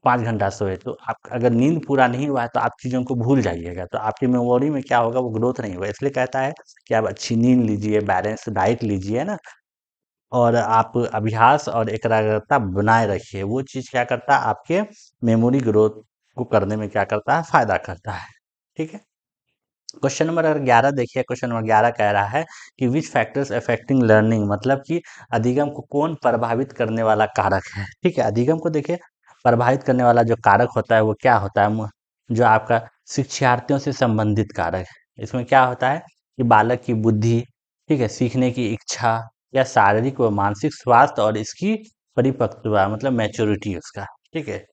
5 घंटा सोए, तो आप अगर नींद पूरा नहीं हुआ है तो आप चीज़ों को भूल जाइएगा, तो आपकी मेमोरी में क्या होगा, वो ग्रोथ नहीं होगा। इसलिए कहता है कि आप अच्छी नींद लीजिए, बैलेंस डाइट लीजिए, है ना। और आप अभ्यास और एकाग्रता बनाए रखिए। वो चीज़ क्या करता है, आपके मेमोरी ग्रोथ को करने में क्या करता है, फायदा करता है। ठीक है, क्वेश्चन नंबर अगर 11 देखिए, क्वेश्चन नंबर 11 कह रहा है कि विच फैक्टर्स अफेक्टिंग लर्निंग, मतलब कि अधिगम को कौन प्रभावित करने वाला कारक है। ठीक है, अधिगम को देखिए, प्रभावित करने वाला जो कारक होता है वो क्या होता है, जो आपका शिक्षार्थियों से संबंधित कारक है। इसमें क्या होता है कि बालक की बुद्धि, ठीक है, सीखने की इच्छा या शारीरिक व मानसिक स्वास्थ्य और इसकी परिपक्वता मतलब मैच्योरिटी उसका। ठीक है,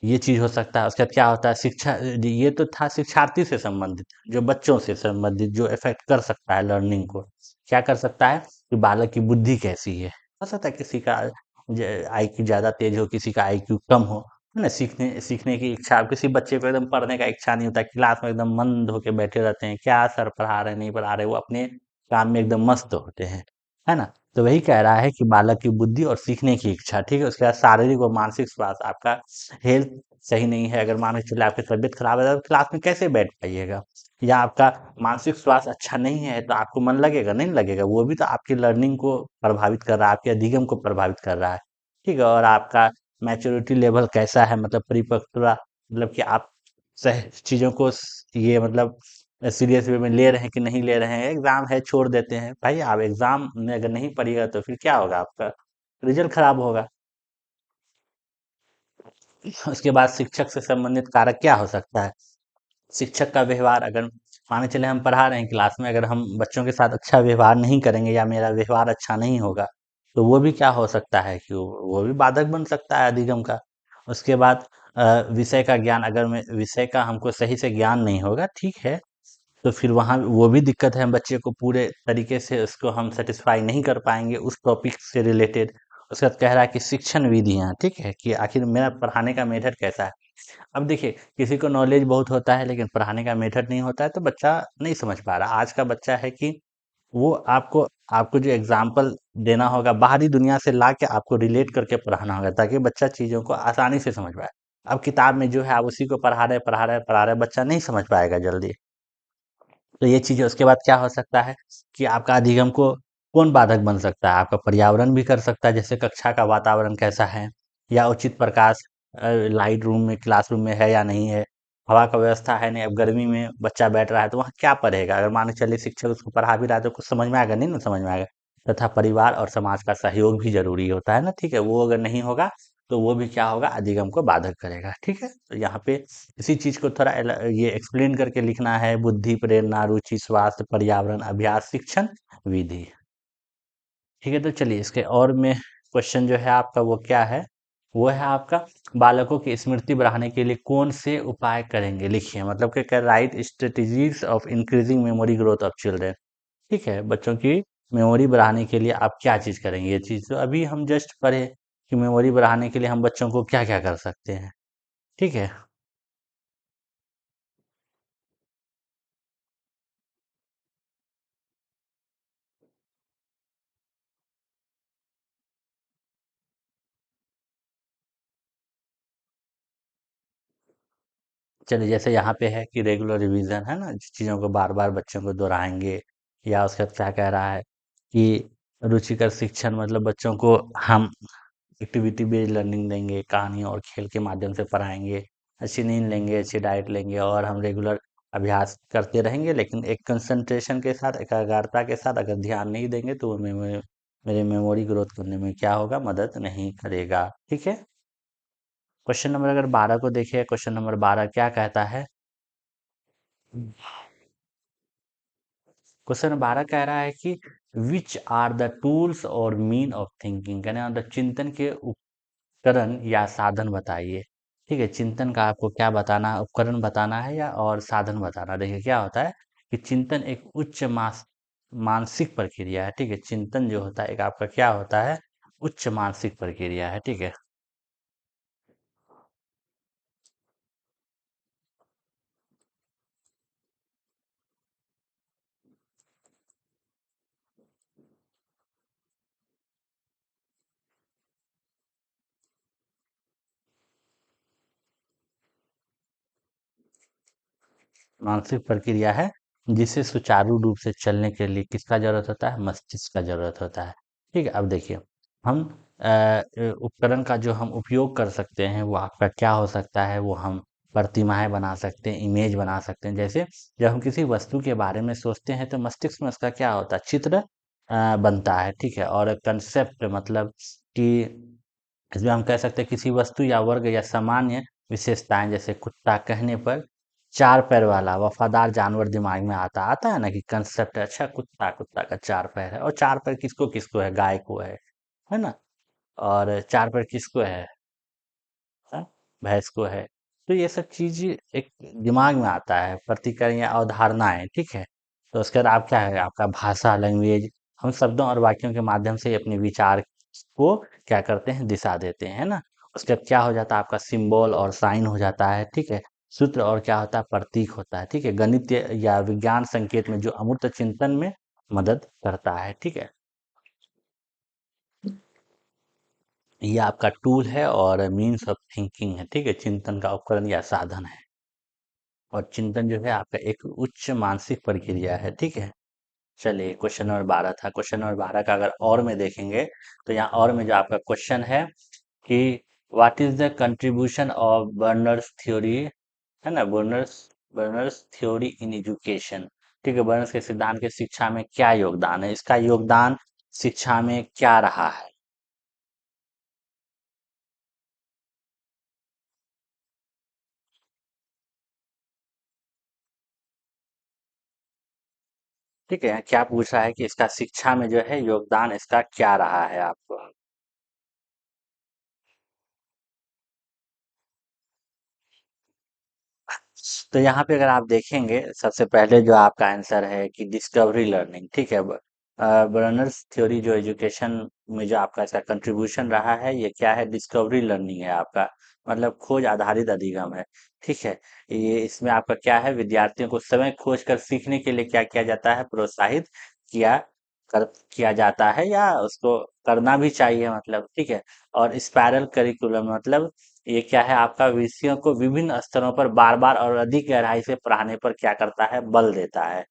ये चीज़ हो सकता है। उसके बाद क्या होता है, शिक्षा, ये तो था शिक्षार्थी से संबंधित, जो बच्चों से संबंधित जो इफ़ेक्ट कर सकता है लर्निंग को। क्या कर सकता है कि बालक की बुद्धि कैसी है। हो सकता है किसी का आईक्यू ज़्यादा तेज हो, किसी का आईक्यू कम हो, है ना। सीखने सीखने की इच्छा, किसी बच्चे को एकदम पढ़ने का इच्छा नहीं होता, क्लास में एकदम मंद होके बैठे रहते हैं, क्या सर पढ़ा रहे नहीं पढ़ा रहे, वो अपने काम में एकदम मस्त होते हैं, है ना। तो वही कह रहा है कि बालक की बुद्धि और सीखने की इच्छा। ठीक है, उसके बाद शारीरिक और मानसिक स्वास्थ्य, आपका हेल्थ सही नहीं है। अगर मान के चलिए आपकी तबीयत खराब है, तो क्लास में कैसे बैठ पाइएगा। या आपका मानसिक स्वास्थ्य अच्छा नहीं है, तो आपको मन लगेगा नहीं लगेगा, वो भी तो आपकी लर्निंग को प्रभावित कर रहा है, आपके अधिगम को प्रभावित कर रहा है। ठीक है, और आपका मैच्योरिटी लेवल कैसा है, मतलब परिपक्वता, मतलब कि आप सह चीज़ों को ये मतलब सीरियस वे में ले रहे हैं कि नहीं ले रहे हैं। एग्जाम है छोड़ देते हैं, भाई आप एग्जाम में अगर नहीं पढ़िएगा तो फिर क्या होगा, आपका रिजल्ट खराब होगा। उसके बाद शिक्षक से संबंधित कारक क्या हो सकता है, शिक्षक का व्यवहार। अगर माने चले हम पढ़ा रहे हैं क्लास में, अगर हम बच्चों के साथ अच्छा व्यवहार नहीं करेंगे या मेरा व्यवहार अच्छा नहीं होगा, तो वो भी क्या हो सकता है कि वो भी बाधक बन सकता है अधिगम का। उसके बाद विषय का ज्ञान, अगर मैं विषय का हमको सही से ज्ञान नहीं होगा, ठीक है, तो फिर वहाँ वो भी दिक्कत है, हम बच्चे को पूरे तरीके से उसको हम सेटिस्फाई नहीं कर पाएंगे उस टॉपिक से रिलेटेड। उसके बाद कह रहा है कि शिक्षण विधियाँ, ठीक है, कि आखिर मेरा पढ़ाने का मेथड कैसा है। अब देखिए, किसी को नॉलेज बहुत होता है लेकिन पढ़ाने का मेथड नहीं होता है तो बच्चा नहीं समझ पा रहा। आज का बच्चा है कि वो आपको आपको जो एग्जाम्पल देना होगा बाहरी दुनिया से ला के आपको रिलेट करके पढ़ाना होगा ताकि बच्चा चीज़ों को आसानी से समझ पाए। अब किताब में जो है आप उसी को पढ़ा रहे बच्चा नहीं समझ पाएगा जल्दी। तो ये चीज़ है, उसके बाद क्या हो सकता है कि आपका अधिगम को कौन बाधक बन सकता है? आपका पर्यावरण भी कर सकता है, जैसे कक्षा का वातावरण कैसा है या उचित प्रकाश लाइट रूम में क्लासरूम में है या नहीं है, हवा का व्यवस्था है नहीं। अब गर्मी में बच्चा बैठ रहा है तो वहाँ क्या पढ़ेगा? अगर मान के चलिए शिक्षक उसको पढ़ा भी रहा है तो कुछ समझ में आएगा? नहीं ना समझ में आएगा। तथा परिवार और समाज का सहयोग भी ज़रूरी होता है ना, ठीक है? वो अगर नहीं होगा तो वो भी क्या होगा? अधिगम को बाधक करेगा, ठीक है? तो यहाँ पे इसी चीज को थोड़ा ये एक्सप्लेन करके लिखना है। बुद्धि, प्रेरणा, रुचि, स्वास्थ्य, पर्यावरण, अभ्यास, शिक्षण, विधि। ठीक है, तो चलिए इसके और में क्वेश्चन जो है आपका वो क्या है? वो है आपका बालकों की स्मृति बढ़ाने के लिए कौन से उपाय करेंगे? लिखिए, मतलब कि right strategies of increasing memory growth of children. ठीक है, बच्चों की मेमोरी बढ़ाने के लिए आप क्या चीज करेंगे? ये चीज तो अभी हम जस्ट पढ़े कि मेमोरी बढ़ाने के लिए हम बच्चों को क्या क्या कर सकते हैं। ठीक है। चलिए जैसे यहाँ पे है कि रेगुलर रिवीजन है ना, जिस चीज़ों को बार बार बच्चों को दोहराएंगे। या उसका क्या कह रहा है कि रुचिकर शिक्षण, मतलब बच्चों को हम एक्टिविटी बेस्ड लर्निंग देंगे, कहानी और खेल के माध्यम से पढ़ाएंगे। अच्छी नींद लेंगे, अच्छी डाइट लेंगे और हम रेगुलर अभ्यास करते रहेंगे, लेकिन एक कंसंट्रेशन के साथ, एकाग्रता के साथ अगर ध्यान नहीं देंगे तो वो मेरे मेमोरी ग्रोथ करने में क्या होगा? मदद नहीं करेगा। ठीक है। क्वेश्चन नंबर अगर 12 को देखिए, क्वेश्चन नंबर 12 क्या कहता है? क्वेश्चन 12 कह रहा है कि विच आर द टूल्स और मीन ऑफ थिंकिंग, कहने मतलब चिंतन के उपकरण या साधन बताइए। ठीक है, चिंतन का आपको क्या बताना है? उपकरण बताना है या और साधन बताना है। देखिए क्या होता है कि चिंतन एक उच्च मानसिक प्रक्रिया है। ठीक है, चिंतन जो होता है एक आपका क्या होता है? उच्च मानसिक प्रक्रिया है। ठीक है। मानसिक प्रक्रिया है जिसे सुचारू रूप से चलने के लिए किसका जरूरत होता है? मस्तिष्क का जरूरत होता है। ठीक है, अब देखिए हम उपकरण का जो हम उपयोग कर सकते हैं वो आपका क्या हो सकता है? वो हम प्रतिमाएं बना सकते हैं, इमेज बना सकते हैं। जैसे जब हम किसी वस्तु के बारे में सोचते हैं तो मस्तिष्क में उसका क्या होता है? चित्र बनता है। ठीक है, और कंसेप्ट मतलब कि इसमें हम कह सकते हैं किसी वस्तु या वर्ग या सामान्य विशेषताएं, जैसे कुत्ता कहने पर चार पैर वाला वफादार जानवर दिमाग में आता आता है ना कि कंसेप्ट। अच्छा, कुत्ता, कुत्ता का चार पैर है, और चार पैर किसको किसको है? गाय को है ना। और चार पैर किसको है? हाँ, भैंस को है। तो ये सब चीज एक दिमाग में आता है, प्रतिक्रिया या अवधारणाएं। ठीक है, तो उसके बाद आप क्या है? आपका भाषा, लैंग्वेज, हम शब्दों और वाक्यों के माध्यम से अपने विचार को क्या करते हैं? दिशा देते हैं, है ना। उसके बाद क्या हो जाता है? आपका सिंबल और साइन हो जाता है। ठीक है, सूत्र और क्या होता है? प्रतीक होता है। ठीक है, गणित या विज्ञान संकेत में जो अमूर्त चिंतन में मदद करता है। ठीक है, ये आपका टूल है और मीन्स ऑफ थिंकिंग है। ठीक है, चिंतन का उपकरण या साधन है। और चिंतन जो है आपका एक उच्च मानसिक प्रक्रिया है। ठीक है। चलिए क्वेश्चन नंबर 12 था। क्वेश्चन नंबर 12 का अगर और में देखेंगे तो यहाँ और में जो आपका क्वेश्चन है कि what is the contribution of Bruner's theory, है ना, Bruner's Bruner's theory in education. ठीक है, बर्नर्स के सिद्धांत के शिक्षा में क्या योगदान है? इसका योगदान शिक्षा में क्या रहा है? ठीक है, क्या पूछ रहा है कि इसका शिक्षा में जो है योगदान इसका क्या रहा है आपको? तो यहाँ पे अगर आप देखेंगे सबसे पहले जो आपका आंसर है कि डिस्कवरी लर्निंग। ठीक है, बर्नर्स थ्योरी जो एजुकेशन में जो आपका इसका कंट्रीब्यूशन रहा है, ये क्या है, डिस्कवरी लर्निंग है आपका, मतलब खोज आधारित अधिगम है। ठीक है, ये इसमें आपका क्या है, विद्यार्थियों को स्वयं खोज कर सीखने के लिए क्या किया जाता है, प्रोत्साहित किया कर किया जाता है, या उसको करना भी चाहिए, मतलब ठीक है। और स्पाइरल करिकुलम मतलब ये क्या है, आपका विषयों को विभिन्न स्तरों पर बार बार और अधिक गहराई से पढ़ाने पर क्या करता है, बल देता है।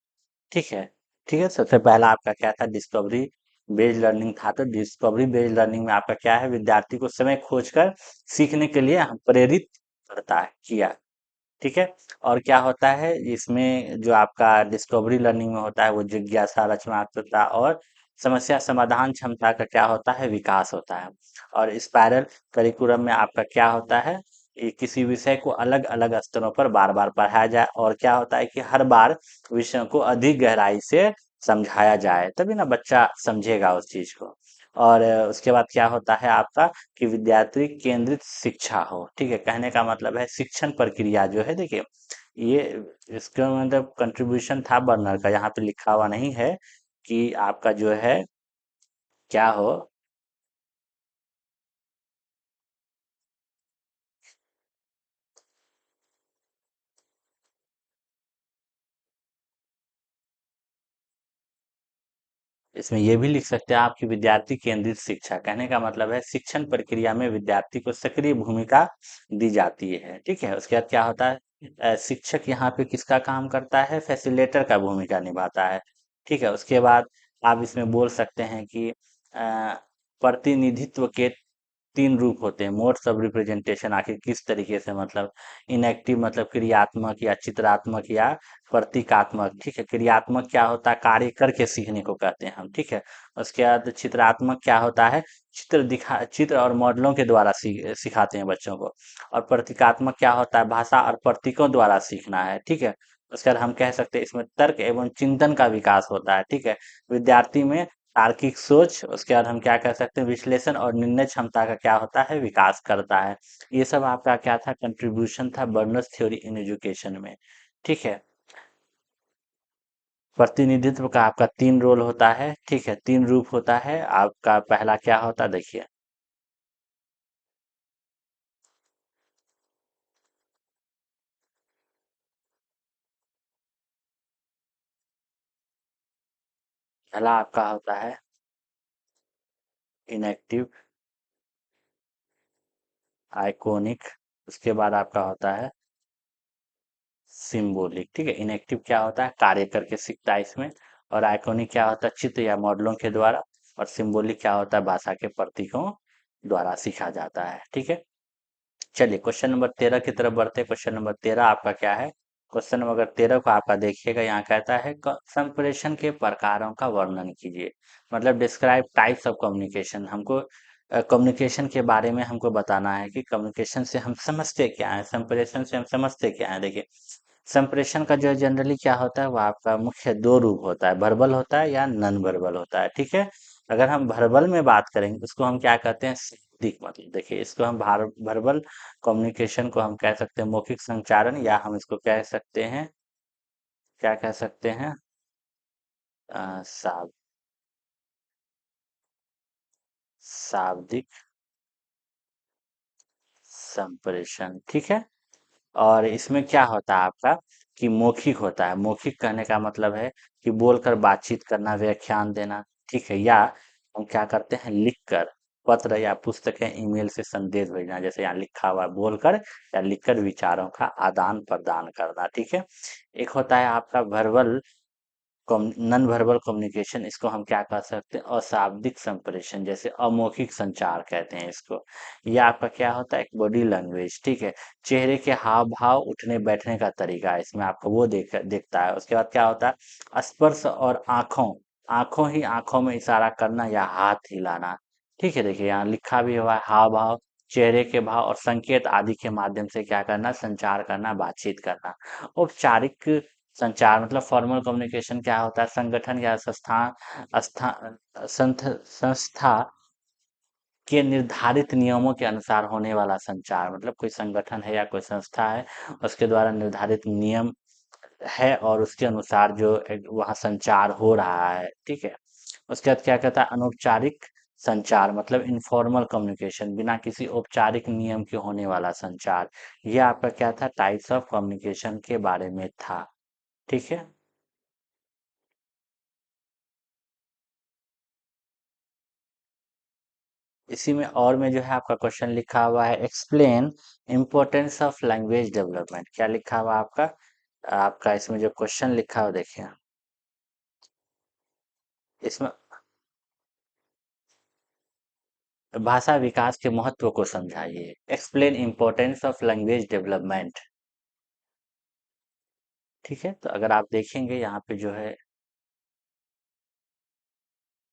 ठीक है। ठीक है, सबसे पहला आपका क्या था, डिस्कवरी बेस्ड लर्निंग था। तो डिस्कवरी बेस्ड लर्निंग में आपका क्या है, विद्यार्थी को समय खोजकर सीखने के लिए प्रेरित करता है, किया। ठीक है। और क्या होता है इसमें, जो आपका डिस्कवरी लर्निंग में होता है, वो जिज्ञासा, रचनात्मकता और समस्या समाधान क्षमता का क्या होता है, विकास होता है। और स्पाइरल करिकुलम में आपका क्या होता है, ये किसी विषय को अलग अलग स्तरों पर बार बार पढ़ाया जाए, और क्या होता है कि हर बार विषयों को अधिक गहराई से समझाया जाए, तभी ना बच्चा समझेगा उस चीज को। और उसके बाद क्या होता है आपका, कि विद्यार्थी केंद्रित शिक्षा हो। ठीक है, कहने का मतलब है शिक्षण प्रक्रिया जो है, देखिए ये इसका मतलब कंट्रीब्यूशन था बर्नर का, यहाँ पे लिखा हुआ नहीं है कि आपका जो है क्या हो। इसमें ये भी लिख सकते हैं आप कि विद्यार्थी केंद्रित शिक्षा, कहने का मतलब है शिक्षण प्रक्रिया में विद्यार्थी को सक्रिय भूमिका दी जाती है। ठीक है, उसके बाद क्या होता है, शिक्षक यहाँ पे किसका काम करता है, फैसिलिटेटर का भूमिका निभाता है। ठीक है, उसके बाद आप इसमें बोल सकते हैं कि प्रतिनिधित्व के तीन रूप होते हैं, मोड्स ऑफ रिप्रेजेंटेशन, आखिर किस तरीके से, मतलब इनएक्टिव मतलब क्रियात्मक या चित्रात्मक या प्रतीकात्मक। ठीक है, क्रियात्मक क्या होता है, कार्य करके सीखने को कहते हैं हम। ठीक है, उसके बाद चित्रात्मक क्या होता है, चित्र और मॉडलों के द्वारा सिखाते हैं बच्चों को। और प्रतीकात्मक क्या होता है, भाषा और प्रतीकों द्वारा सीखना है। ठीक है, उसके बाद हम कह सकते हैं इसमें तर्क एवं चिंतन का विकास होता है। ठीक है, विद्यार्थी में तार्किक सोच, उसके बाद हम क्या कह सकते हैं, विश्लेषण और निर्णय क्षमता का क्या होता है, विकास करता है। ये सब आपका क्या था, कंट्रीब्यूशन था बर्नर्स थ्योरी इन एजुकेशन में। ठीक है, प्रतिनिधित्व का आपका तीन रोल होता है। ठीक है, तीन रूप होता है आपका, पहला क्या होता है, देखिए पहला आपका होता है इनएक्टिव, आइकोनिक, उसके बाद आपका होता है सिंबॉलिक। ठीक है, इनएक्टिव क्या होता है, कार्य करके सीखता है इसमें। और आइकॉनिक क्या होता है, चित्र या मॉडलों के द्वारा। और सिंबॉलिक क्या होता है, भाषा के प्रतीकों द्वारा सीखा जाता है। ठीक है, चलिए क्वेश्चन नंबर 13 की तरफ बढ़ते हैं। क्वेश्चन नंबर 13 आपका क्या है, क्वेश्चन नंबर 13 को आपका देखिएगा, यहाँ कहता है संप्रेषण के प्रकारों का वर्णन कीजिए, मतलब डिस्क्राइब टाइप्स ऑफ कम्युनिकेशन। हमको कम्युनिकेशन के बारे में हमको बताना है कि कम्युनिकेशन से हम समझते क्या है, संप्रेषण से हम समझते क्या है। देखिए, संप्रेषण का जो जनरली क्या होता है, वो आपका मुख्य दो रूप होता है, वर्बल होता है या नॉन वर्बल होता है। ठीक है, अगर हम वर्बल में बात करेंगे उसको हम क्या कहते हैं, शाब्दिक, मतलब देखिए इसको हम वर्बल कम्युनिकेशन को हम कह सकते हैं मौखिक संचारण, या हम इसको कह सकते हैं, क्या कह सकते हैं, अ, शाब शाब्दिक संप्रेषण। ठीक है, और इसमें क्या होता है आपका, कि मौखिक होता है। मौखिक कहने का मतलब है कि बोलकर बातचीत करना, व्याख्यान देना। ठीक है, या हम क्या करते हैं, लिखकर पत्र या पुस्तकें, ईमेल से संदेश भेजना, जैसे यहाँ लिखा हुआ है, बोलकर या लिखकर विचारों का आदान प्रदान करना। ठीक है, एक होता है आपका वर्बल नॉन वर्बल कम्युनिकेशन, इसको हम क्या कर सकते हैं, अशाब्दिक संप्रेषण, जैसे अमौखिक संचार कहते हैं इसको। ये आपका क्या होता है, एक बॉडी लैंग्वेज। ठीक है, चेहरे के हाव भाव, उठने बैठने का तरीका, इसमें आपको वो देखता है। उसके बाद क्या होता है, स्पर्श और आंखों, आंखों ही आंखों में इशारा करना या हाथ हिलाना। ठीक है, देखिए यहाँ लिखा भी हुआ है, हाव भाव, चेहरे के भाव और संकेत आदि के माध्यम से क्या करना, संचार करना, बातचीत करना। औपचारिक संचार मतलब फॉर्मल कम्युनिकेशन क्या होता है, संगठन या संस्था के निर्धारित नियमों के अनुसार होने वाला संचार, मतलब कोई संगठन है या कोई संस्था है, उसके द्वारा निर्धारित नियम है और उसके अनुसार जो वहाँ संचार हो रहा है। ठीक है, उसके बाद क्या कहता है, अनौपचारिक संचार मतलब इनफॉर्मल कम्युनिकेशन, बिना किसी औपचारिक नियम के होने वाला संचार। ये आपका क्या था, टाइप्स ऑफ कम्युनिकेशन के बारे में था। ठीक है। इसी में और में जो है आपका क्वेश्चन लिखा हुआ है, explain importance of language development. क्या लिखा हुआ है आपका, आपका इसमें जो क्वेश्चन लिखा हुआ देखिए, इसमें भाषा विकास के महत्व को समझाइए, explain importance of language development. ठीक है, तो अगर आप देखेंगे यहाँ पे जो है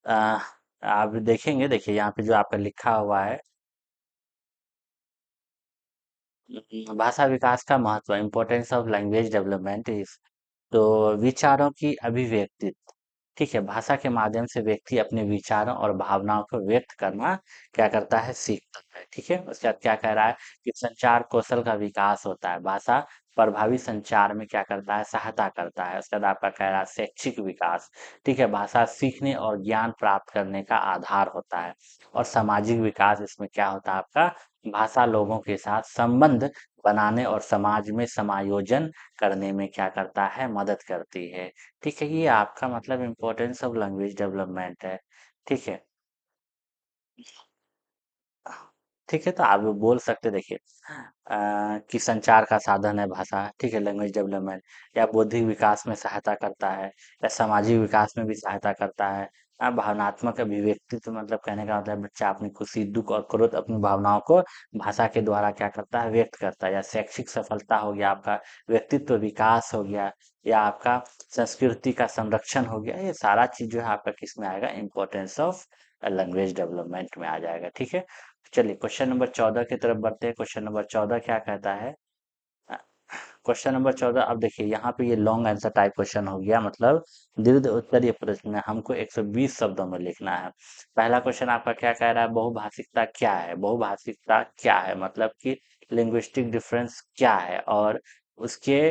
आ, आप देखेंगे, देखिए यहाँ पे जो आपका लिखा हुआ है, भाषा विकास का महत्व, importance of language development is, तो विचारों की अभिव्यक्ति। ठीक है, भाषा के माध्यम से व्यक्ति अपने विचारों और भावनाओं को व्यक्त करना क्या करता है, सीखता है। ठीक है, उसके बाद क्या कह रहा है कि संचार कौशल का विकास होता है, भाषा प्रभावी संचार में क्या करता है, सहायता करता है। उसके बाद आपका कह रहा है शैक्षिक विकास। ठीक है, भाषा सीखने और ज्ञान प्राप्त करने का आधार होता है। और सामाजिक विकास, इसमें क्या होता है आपका, भाषा लोगों के साथ संबंध बनाने और समाज में समायोजन करने में क्या करता है, मदद करती है। ठीक है, ये आपका मतलब इम्पोर्टेंस ऑफ लैंग्वेज डेवलपमेंट है। ठीक है। ठीक है, तो आप बोल सकते, देखिए कि संचार का साधन है भाषा। ठीक है, लैंग्वेज डेवलपमेंट, या बौद्धिक विकास में सहायता करता है, या सामाजिक विकास में भी सहायता करता है। भावनात्मक अभिव्यक्ति, तो मतलब कहने का मतलब बच्चा अपनी खुशी, दुख और क्रोध, अपनी भावनाओं को भाषा के द्वारा क्या करता है, व्यक्त करता है। या शैक्षिक सफलता हो गया आपका, व्यक्तित्व विकास हो गया, या आपका संस्कृति का संरक्षण हो गया। ये सारा चीज जो है आपका किस में आएगा, इम्पोर्टेंस ऑफ लैंग्वेज डेवलपमेंट में आ जाएगा। ठीक है, चलिए क्वेश्चन नंबर 14 की तरफ बढ़ते हैं। क्वेश्चन नंबर 14 क्या कहता है, क्वेश्चन नंबर 14, अब देखिए यहाँ पे ये लॉन्ग आंसर टाइप क्वेश्चन हो गया, मतलब दीर्घ उत्तरीय प्रश्न है, हमको 120 शब्दों में लिखना है। पहला क्वेश्चन आपका क्या कह रहा है, बहुभाषिकता क्या है, बहुभाषिकता क्या है, मतलब कि लिंग्विस्टिक डिफरेंस क्या है, और उसके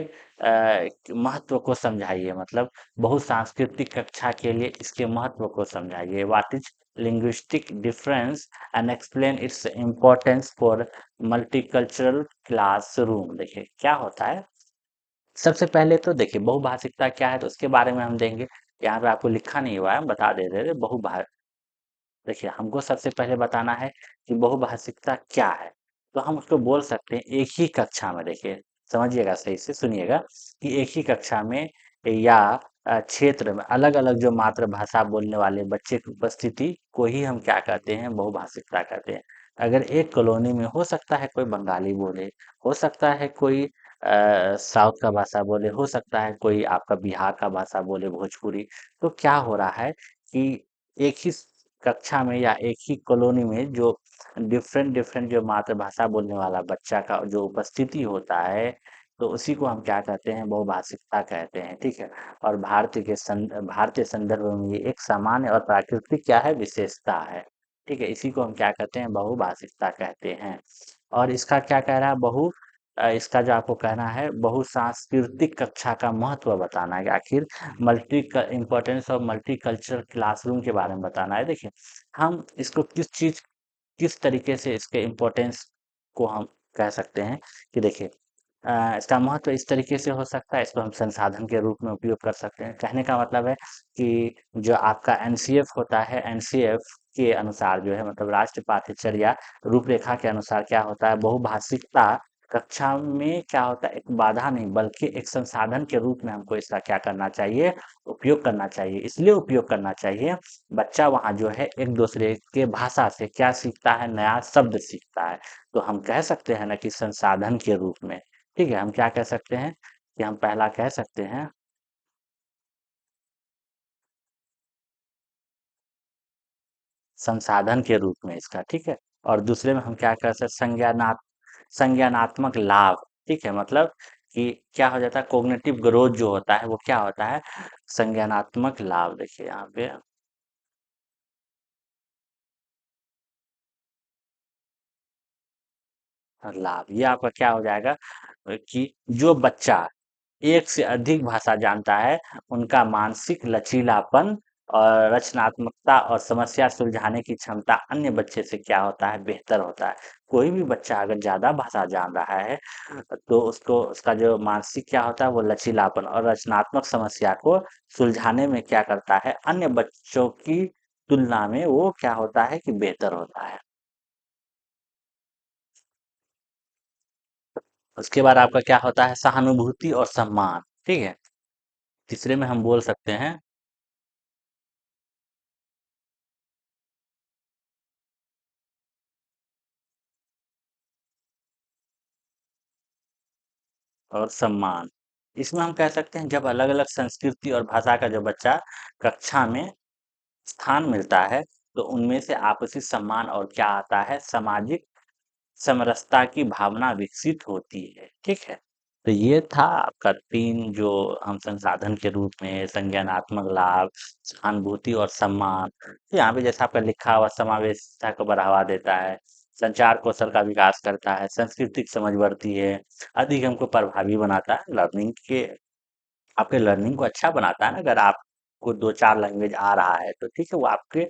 महत्व को समझाइए, मतलब बहुसांस्कृतिक कक्षा के लिए इसके महत्व को समझाइए। What is linguistic difference and explain its importance for multicultural classroom. देखिए क्या होता है, सबसे पहले तो देखिए बहुभाषिकता क्या है, तो उसके बारे में हम देंगे। यहाँ पे आपको लिखा नहीं हुआ है, हम बता दे रहे थे बहुभा देखिए हमको सबसे पहले बताना है कि बहुभाषिकता क्या है। तो हम उसको बोल सकते हैं एक ही कक्षा में, देखिए समझिएगा, सही से सुनिएगा, कि एक ही कक्षा में या क्षेत्र में अलग अलग जो मातृभाषा बोलने वाले बच्चे की उपस्थिति को ही हम क्या कहते हैं, बहुभाषिकता कहते हैं। अगर एक कॉलोनी में हो सकता है कोई बंगाली बोले, हो सकता है कोई साउथ का भाषा बोले, हो सकता है कोई आपका बिहार का भाषा बोले, भोजपुरी। तो क्या हो रहा है कि एक ही कक्षा में या एक ही कॉलोनी में जो डिफरेंट डिफरेंट जो मातृभाषा बोलने वाला बच्चा का जो उपस्थिति होता है, तो उसी को हम क्या कहते हैं, बहुभाषिकता कहते हैं। ठीक है, और भारतीय संदर्भ में ये एक सामान्य और प्राकृतिक क्या है, विशेषता है। ठीक है, इसी को हम क्या कहते हैं, बहुभाषिकता कहते हैं। और इसका क्या कह रहा है, इसका जो आपको कहना है, बहुसांस्कृतिक कक्षा का महत्व बताना है कि आखिर multi importance of multicultural classroom के बारे में बताना है। देखिए हम इसको किस तरीके से इसके इम्पोर्टेंस को हम कह सकते हैं, कि देखिए इसका महत्व इस तरीके से हो सकता है, इसको हम संसाधन के रूप में उपयोग कर सकते हैं। कहने का मतलब है कि जो आपका एनसीएफ होता है, एनसीएफ के अनुसार जो है, मतलब राष्ट्रीय पाठ्यचर्या रूपरेखा के अनुसार क्या होता है, बहुभाषिकता कक्षा में क्या होता है, एक बाधा नहीं बल्कि एक संसाधन के रूप में हमको इसका क्या करना चाहिए, उपयोग करना चाहिए। इसलिए उपयोग करना चाहिए, बच्चा वहाँ जो है एक दूसरे के भाषा से क्या सीखता है, नया शब्द सीखता है। तो हम कह सकते हैं ना कि संसाधन के रूप में। ठीक है, हम क्या कह सकते हैं, कि हम पहला कह सकते हैं संसाधन के रूप में इसका। ठीक है, और दूसरे में हम क्या कर सकते, संज्ञानात्मक लाभ। ठीक है, मतलब कि क्या हो जाता है, कोग्निटिव ग्रोथ जो होता है वो क्या होता है, संज्ञानात्मक लाभ। देखिए यहाँ पे लाभ, ये आपका क्या हो जाएगा, कि जो बच्चा एक से अधिक भाषा जानता है, उनका मानसिक लचीलापन और रचनात्मकता और समस्या सुलझाने की क्षमता अन्य बच्चे से क्या होता है, बेहतर होता है। कोई भी बच्चा अगर ज़्यादा भाषा जान रहा है तो उसको उसका जो मानसिक क्या होता है वो लचीलापन और रचनात्मक समस्या को सुलझाने में क्या करता है, अन्य बच्चों की तुलना में वो क्या होता है कि बेहतर होता है। उसके बाद आपका क्या होता है, सहानुभूति और सम्मान। ठीक है, तीसरे में हम बोल सकते हैं और सम्मान। इसमें हम कह सकते हैं जब अलग अलग संस्कृति और भाषा का जो बच्चा कक्षा में स्थान मिलता है तो उनमें से आपसी सम्मान और क्या आता है, सामाजिक समरसता की भावना विकसित होती है। ठीक है, तो ये था आपका तीन जो हम संसाधन के रूप में संज्ञानात्मक लाभ, सहानुभूति और सम्मान। तो यहाँ पे जैसा आपका लिखा हुआ समावेशिता को बढ़ावा देता है, संचार कौशल का विकास करता है, सांस्कृतिक समझ बढ़ती है, अधिगम को प्रभावी बनाता है, लर्निंग के आपके लर्निंग को अच्छा बनाता है ना। अगर आपको 2-4 लैंग्वेज आ रहा है तो ठीक है, वो आपके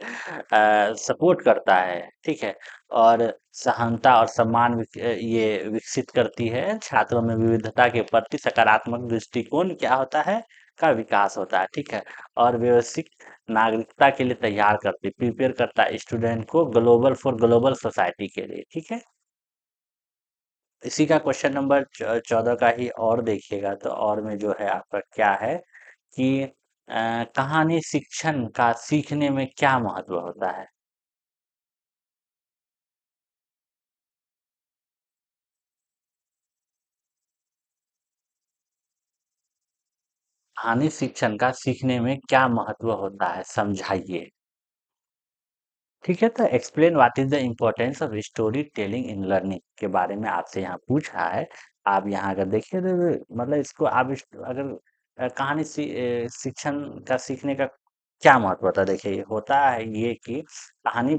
सपोर्ट करता है, ठीक है। और सहनता और सम्मान ये विकसित करती है, छात्रों में विविधता के प्रति सकारात्मक दृष्टिकोण क्या होता है, का विकास होता है, ठीक है। और व्यवसायिक नागरिकता के लिए तैयार करती, प्रिपेयर करता है स्टूडेंट को ग्लोबल फॉर ग्लोबल सोसाइटी के लिए, ठीक है। इसी का क्वेश्चन नंबर 14 का ही और देखिएगा तो और में जो है आपका क्या है कि कहानी शिक्षण का सीखने में क्या महत्व होता है। कहानी शिक्षण का सीखने में क्या महत्व होता है, समझाइए। ठीक है, तो explain what is the importance of story telling in learning के बारे में आपसे यहाँ पूछ रहा है। आप यहाँ अगर देखिए तो मतलब इसको आप अगर कहानी शिक्षण का सीखने का क्या महत्व होता है, देखिए होता है ये कि कहानी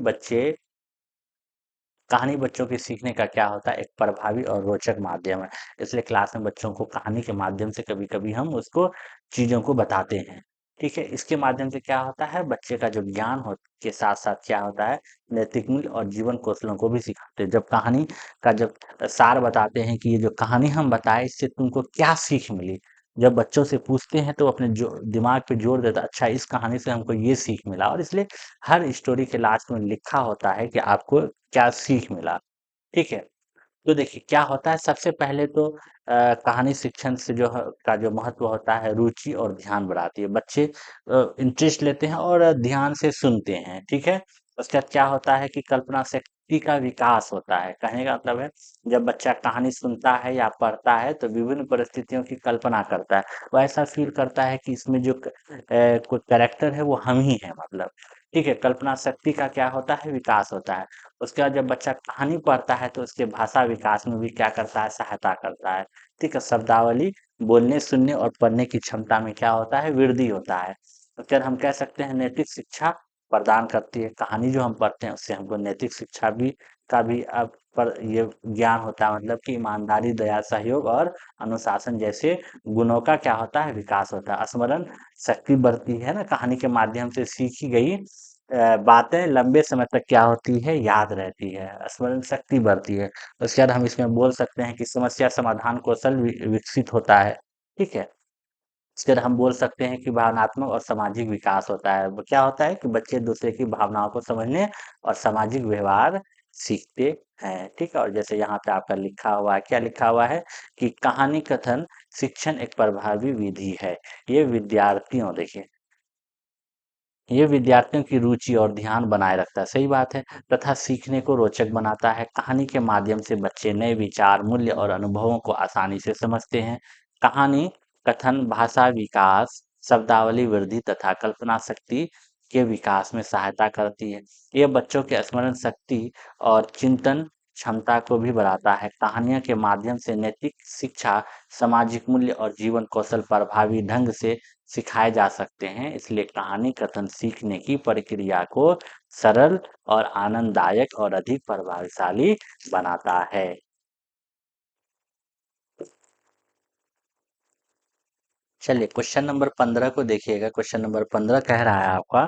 बच्चों के सीखने का क्या होता है, एक प्रभावी और रोचक माध्यम है। इसलिए क्लास में बच्चों को कहानी के माध्यम से कभी-कभी हम उसको चीज़ों को बताते हैं। ठीक है? इसके माध्यम से क्या होता है, बच्चे का जो ज्ञान हो के साथ-साथ क्या होता है, नैतिक मूल्य और जीवन कौशलों को भी सिखाते हैं। जब कहानी का जब सार बताते हैं कि ये जो कहानी हम बताए इससे तुमको क्या सीख मिली? जब बच्चों से पूछते हैं तो अपने जो दिमाग पे जोर देता है, अच्छा इस कहानी से हमको ये सीख मिला। और इसलिए हर स्टोरी के लास्ट में लिखा होता है कि आपको क्या सीख मिला, ठीक है? तो देखिए क्या होता है, सबसे पहले तो कहानी शिक्षण से जो है का जो महत्व होता है, रुचि और ध्यान बढ़ाती है। बच्चे इंटरेस्ट लेते हैं और ध्यान से सुनते हैं, ठीक है? उसके बाद क्या होता है कि कल्पना शक्ति का विकास होता है। कहने का मतलब है जब बच्चा कहानी सुनता है या पढ़ता है तो विभिन्न परिस्थितियों की कल्पना करता है। वो ऐसा फ़ील करता है कि इसमें जो कोई कैरेक्टर है वो हम ही हैं मतलब, ठीक है? कल्पना शक्ति का क्या होता है, विकास होता है। उसके बाद जब बच्चा कहानी पढ़ता है तो उसके भाषा विकास में भी क्या करता है, सहायता करता है। ठीक है, शब्दावली बोलने, सुनने और पढ़ने की क्षमता में क्या होता है, वृद्धि होता है। तो फिर हम कह सकते हैं नैतिक शिक्षा प्रदान करती है। कहानी जो हम पढ़ते हैं उससे हमको नैतिक शिक्षा भी का भी अब पर ये ज्ञान होता है, मतलब कि ईमानदारी, दया, सहयोग और अनुशासन जैसे गुणों का क्या होता है, विकास होता है। स्मरण शक्ति बढ़ती है ना, कहानी के माध्यम से सीखी गई बातें लंबे समय तक क्या होती है, याद रहती है, स्मरण शक्ति बढ़ती है। उसके बाद हम इसमें बोल सकते हैं कि समस्या समाधान कौशल विकसित होता है, ठीक है। इसके बाद हम बोल सकते हैं कि भावनात्मक और सामाजिक विकास होता है। वो क्या होता है कि बच्चे दूसरे की भावनाओं को समझने और सामाजिक व्यवहार सीखते हैं, ठीक है। और जैसे यहाँ पे आपका लिखा हुआ है, क्या लिखा हुआ है कि कहानी कथन शिक्षण एक प्रभावी विधि है। ये विद्यार्थियों देखिए ये विद्यार्थियों की रुचि और ध्यान बनाए रखता है, सही बात है, तथा सीखने को रोचक बनाता है। कहानी के माध्यम से बच्चे नए विचार, मूल्य और अनुभवों को आसानी से समझते हैं। कहानी कथन भाषा विकास, शब्दावली वृद्धि तथा कल्पना शक्ति के विकास में सहायता करती है। ये बच्चों के स्मरण शक्ति और चिंतन क्षमता को भी बढ़ाता है। कहानियों के माध्यम से नैतिक शिक्षा, सामाजिक मूल्य और जीवन कौशल प्रभावी ढंग से सिखाए जा सकते हैं। इसलिए कहानी कथन सीखने की प्रक्रिया को सरल और आनंददायक और अधिक प्रभावशाली बनाता है। चलिए क्वेश्चन नंबर 15 को देखिएगा। क्वेश्चन नंबर 15 कह रहा है आपका,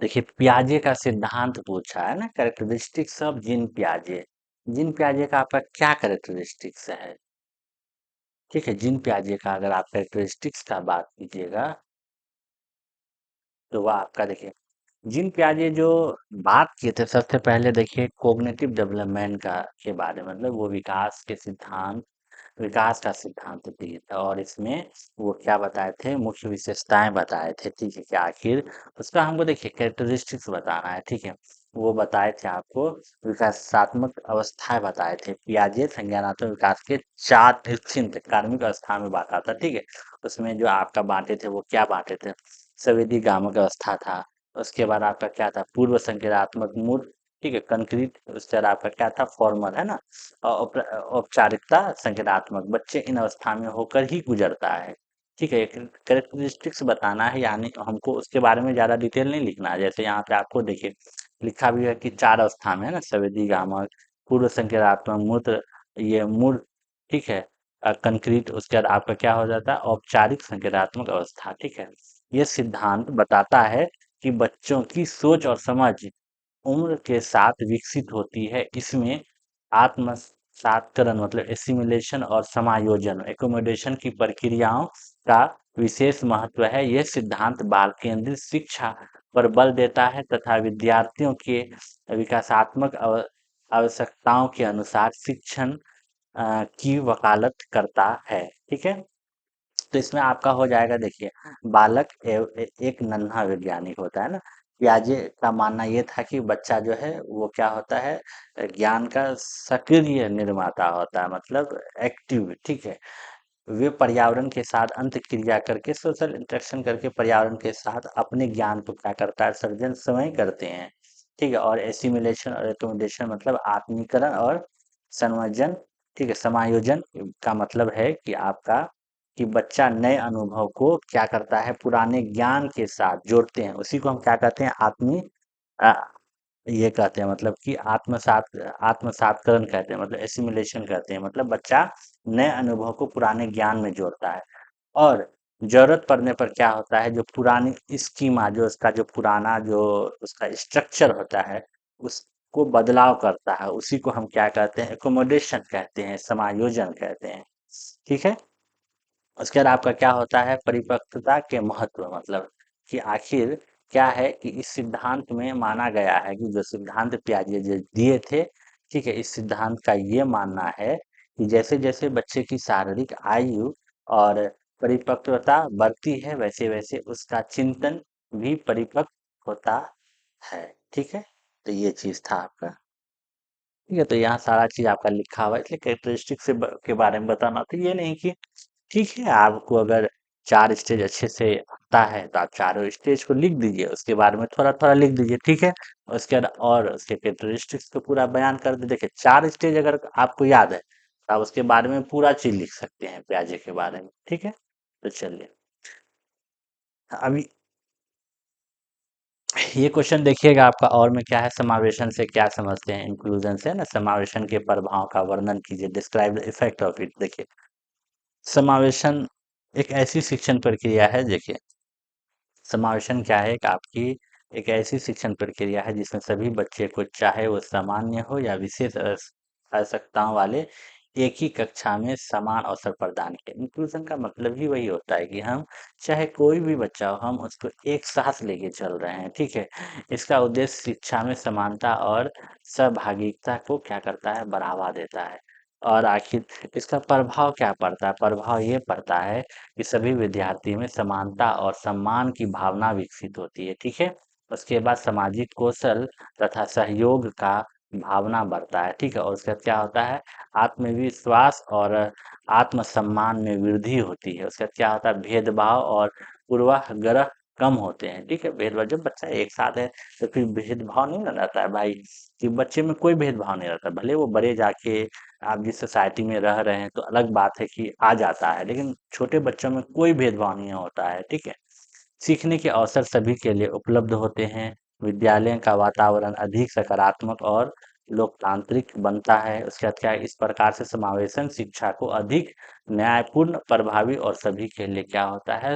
देखिए पियाजे का सिद्धांत पूछा है ना, कैरेक्टरिस्टिक्स ऑफ जीन पियाजे। जीन पियाजे का आपका क्या कैरेक्टरिस्टिक्स है? ठीक है, जीन पियाजे का अगर आप कैरेक्टरिस्टिक्स का बात कीजिएगा तो वह आपका देखिए, जीन पियाजे जो बात किए थे सबसे पहले, देखिए कोग्निटिव डेवलपमेंट का के बारे में, मतलब वो विकास का सिद्धांत दिए थे। और इसमें वो क्या बताए थे, मुख्य विशेषताएं बताए थे। ठीक है, कि आखिर उसका हमको देखिए कैरेक्टरिस्टिक्स बताना है। ठीक है, वो बताए थे आपको, विकासात्मक अवस्थाएं बताए थे। पियाजे संज्ञानात्मक विकास के 4 निश्चित कार्मिक अवस्था में बांटा था। ठीक है, उसमें जो आपका बांटे थे वो क्या बांटे थे, संवेदी गामक अवस्था था। उसके बाद आपका क्या था, पूर्व संकेतात्मक मूर्त। ठीक है, कंक्रीट। उसके बाद आपका क्या था, फॉर्मल, है ना। औपचारिकता संकेतात्मक, बच्चे इन अवस्था में होकर ही गुजरता है। ठीक है, कैरेक्टरिस्टिक्स बताना है, यानी हमको उसके बारे में ज्यादा डिटेल नहीं लिखना है। जैसे यहाँ पे आपको देखिए लिखा भी है कि 4 अवस्था में, है ना, संवेदी गामक, पूर्व संकेतात्मक, मूर्त, ये मूर्त। ठीक है, कंक्रीट। उसके बाद आपका क्या हो जाता है, औपचारिक संकेतात्मक अवस्था। ठीक है, ये सिद्धांत बताता है कि बच्चों की सोच और समझ उम्र के साथ विकसित होती है। इसमें आत्मसात्करण मतलब एसिमिलेशन और समायोजन एकोमोडेशन की प्रक्रियाओं का विशेष महत्व है। यह सिद्धांत बाल केंद्रित शिक्षा पर बल देता है तथा विद्यार्थियों के विकासात्मक आवश्यकताओं के अनुसार शिक्षण की वकालत करता है। ठीक है, तो इसमें आपका हो जाएगा, देखिए बालक एक नन्हा वैज्ञानिक होता है ना। पियाजे का मानना ये था कि बच्चा जो है वो क्या होता है, ज्ञान का सक्रिय निर्माता होता है, मतलब एक्टिव। ठीक है, वे पर्यावरण के साथ अंत क्रिया करके, सोशल इंटरेक्शन करके पर्यावरण के साथ अपने ज्ञान को क्या करता है, सर्जन स्वयं करते हैं। ठीक है, और एसिमिलेशन और एकोमोडेशन मतलब आत्मीकरण और संयोजन। ठीक है, समायोजन का मतलब है कि आपका, कि बच्चा नए अनुभव को क्या करता है, पुराने ज्ञान के साथ जोड़ते हैं, उसी को हम क्या कहते हैं, अ, ये कहते हैं, मतलब कि आत्मसात्करण कहते हैं, मतलब एसिमिलेशन कहते हैं, मतलब बच्चा नए अनुभव को पुराने ज्ञान में जोड़ता है। और जरूरत पड़ने पर क्या होता है, जो पुरानी स्कीमा, जो उसका जो पुराना जो उसका स्ट्रक्चर होता है, उसको बदलाव करता है, उसी को हम क्या कहते हैं, एकोमोडेशन कहते हैं, समायोजन कहते हैं। ठीक है, उसके बाद आपका क्या होता है, परिपक्वता के महत्व, मतलब कि आखिर क्या है, कि इस सिद्धांत में माना गया है कि जो सिद्धांत पियाजे जो दिए थे, ठीक है, इस सिद्धांत का ये मानना है कि जैसे जैसे बच्चे की शारीरिक आयु और परिपक्वता बढ़ती है, वैसे वैसे उसका चिंतन भी परिपक्व होता है। ठीक है, तो ये चीज था आपका। ठीक है, तो यहाँ सारा चीज आपका लिखा हुआ है, इसलिए कैरेक्टरिस्टिक के बारे में बताना, तो ये नहीं कि ठीक है, आपको अगर 4 स्टेज अच्छे से आता है तो आप चारों स्टेज को लिख दीजिए, उसके बारे में थोड़ा थोड़ा लिख दीजिए। ठीक है, उसके बाद और उसके कैरेक्टरिस्टिक्स को पूरा बयान कर दे। देखिए 4 स्टेज अगर आपको याद है तो आप उसके बारे में पूरा चीज लिख सकते हैं, प्याजे के बारे में। ठीक है, तो चलिए अभी ये क्वेश्चन देखिएगा आपका, और में क्या है, समावेशन से क्या समझते हैं, इंक्लूजन से ना, समावेशन के प्रभाव का वर्णन कीजिए, describe the effect of it. देखिए समावेशन एक ऐसी शिक्षण प्रक्रिया है, देखिए समावेशन क्या है, कि आपकी एक ऐसी शिक्षण प्रक्रिया है जिसमें सभी बच्चे को, चाहे वो सामान्य हो या विशेष आवश्यकताओं वाले, एक ही कक्षा में समान अवसर प्रदान किए। इंक्लूजन का मतलब ही वही होता है कि हम, चाहे कोई भी बच्चा हो, हम उसको एक साथ लेके चल रहे हैं। ठीक है, इसका उद्देश्य शिक्षा में समानता और सहभागिता को क्या करता है, बढ़ावा देता है। और आखिर इसका प्रभाव क्या पड़ता है, प्रभाव ये पड़ता है कि सभी विद्यार्थी में समानता और सम्मान की भावना विकसित होती है। ठीक है, उसके बाद सामाजिक कौशल तथा सहयोग का भावना बढ़ता है। ठीक है, और उसके बाद क्या होता है, आत्मविश्वास और आत्मसम्मान में वृद्धि होती है। उसके बाद क्या होता है, भेदभाव और पूर्वाग्रह कम होते हैं। ठीक है, भेदभाव, जब बच्चा एक साथ है तो फिर भेदभाव नहीं ना रहता है भाई, कि बच्चे में कोई भेदभाव नहीं रहता। भले वो बड़े जाके आप जिस सोसाइटी में रह रहे हैं तो अलग बात है कि आ जाता है, लेकिन छोटे बच्चों में कोई भेदभाव नहीं होता है। ठीक है, सीखने के अवसर सभी के लिए उपलब्ध होते हैं। विद्यालय का वातावरण अधिक सकारात्मक और लोकतांत्रिक बनता है। उसके बाद क्या है, इस प्रकार से समावेशन शिक्षा को अधिक न्यायपूर्ण, प्रभावी और सभी के लिए क्या होता है,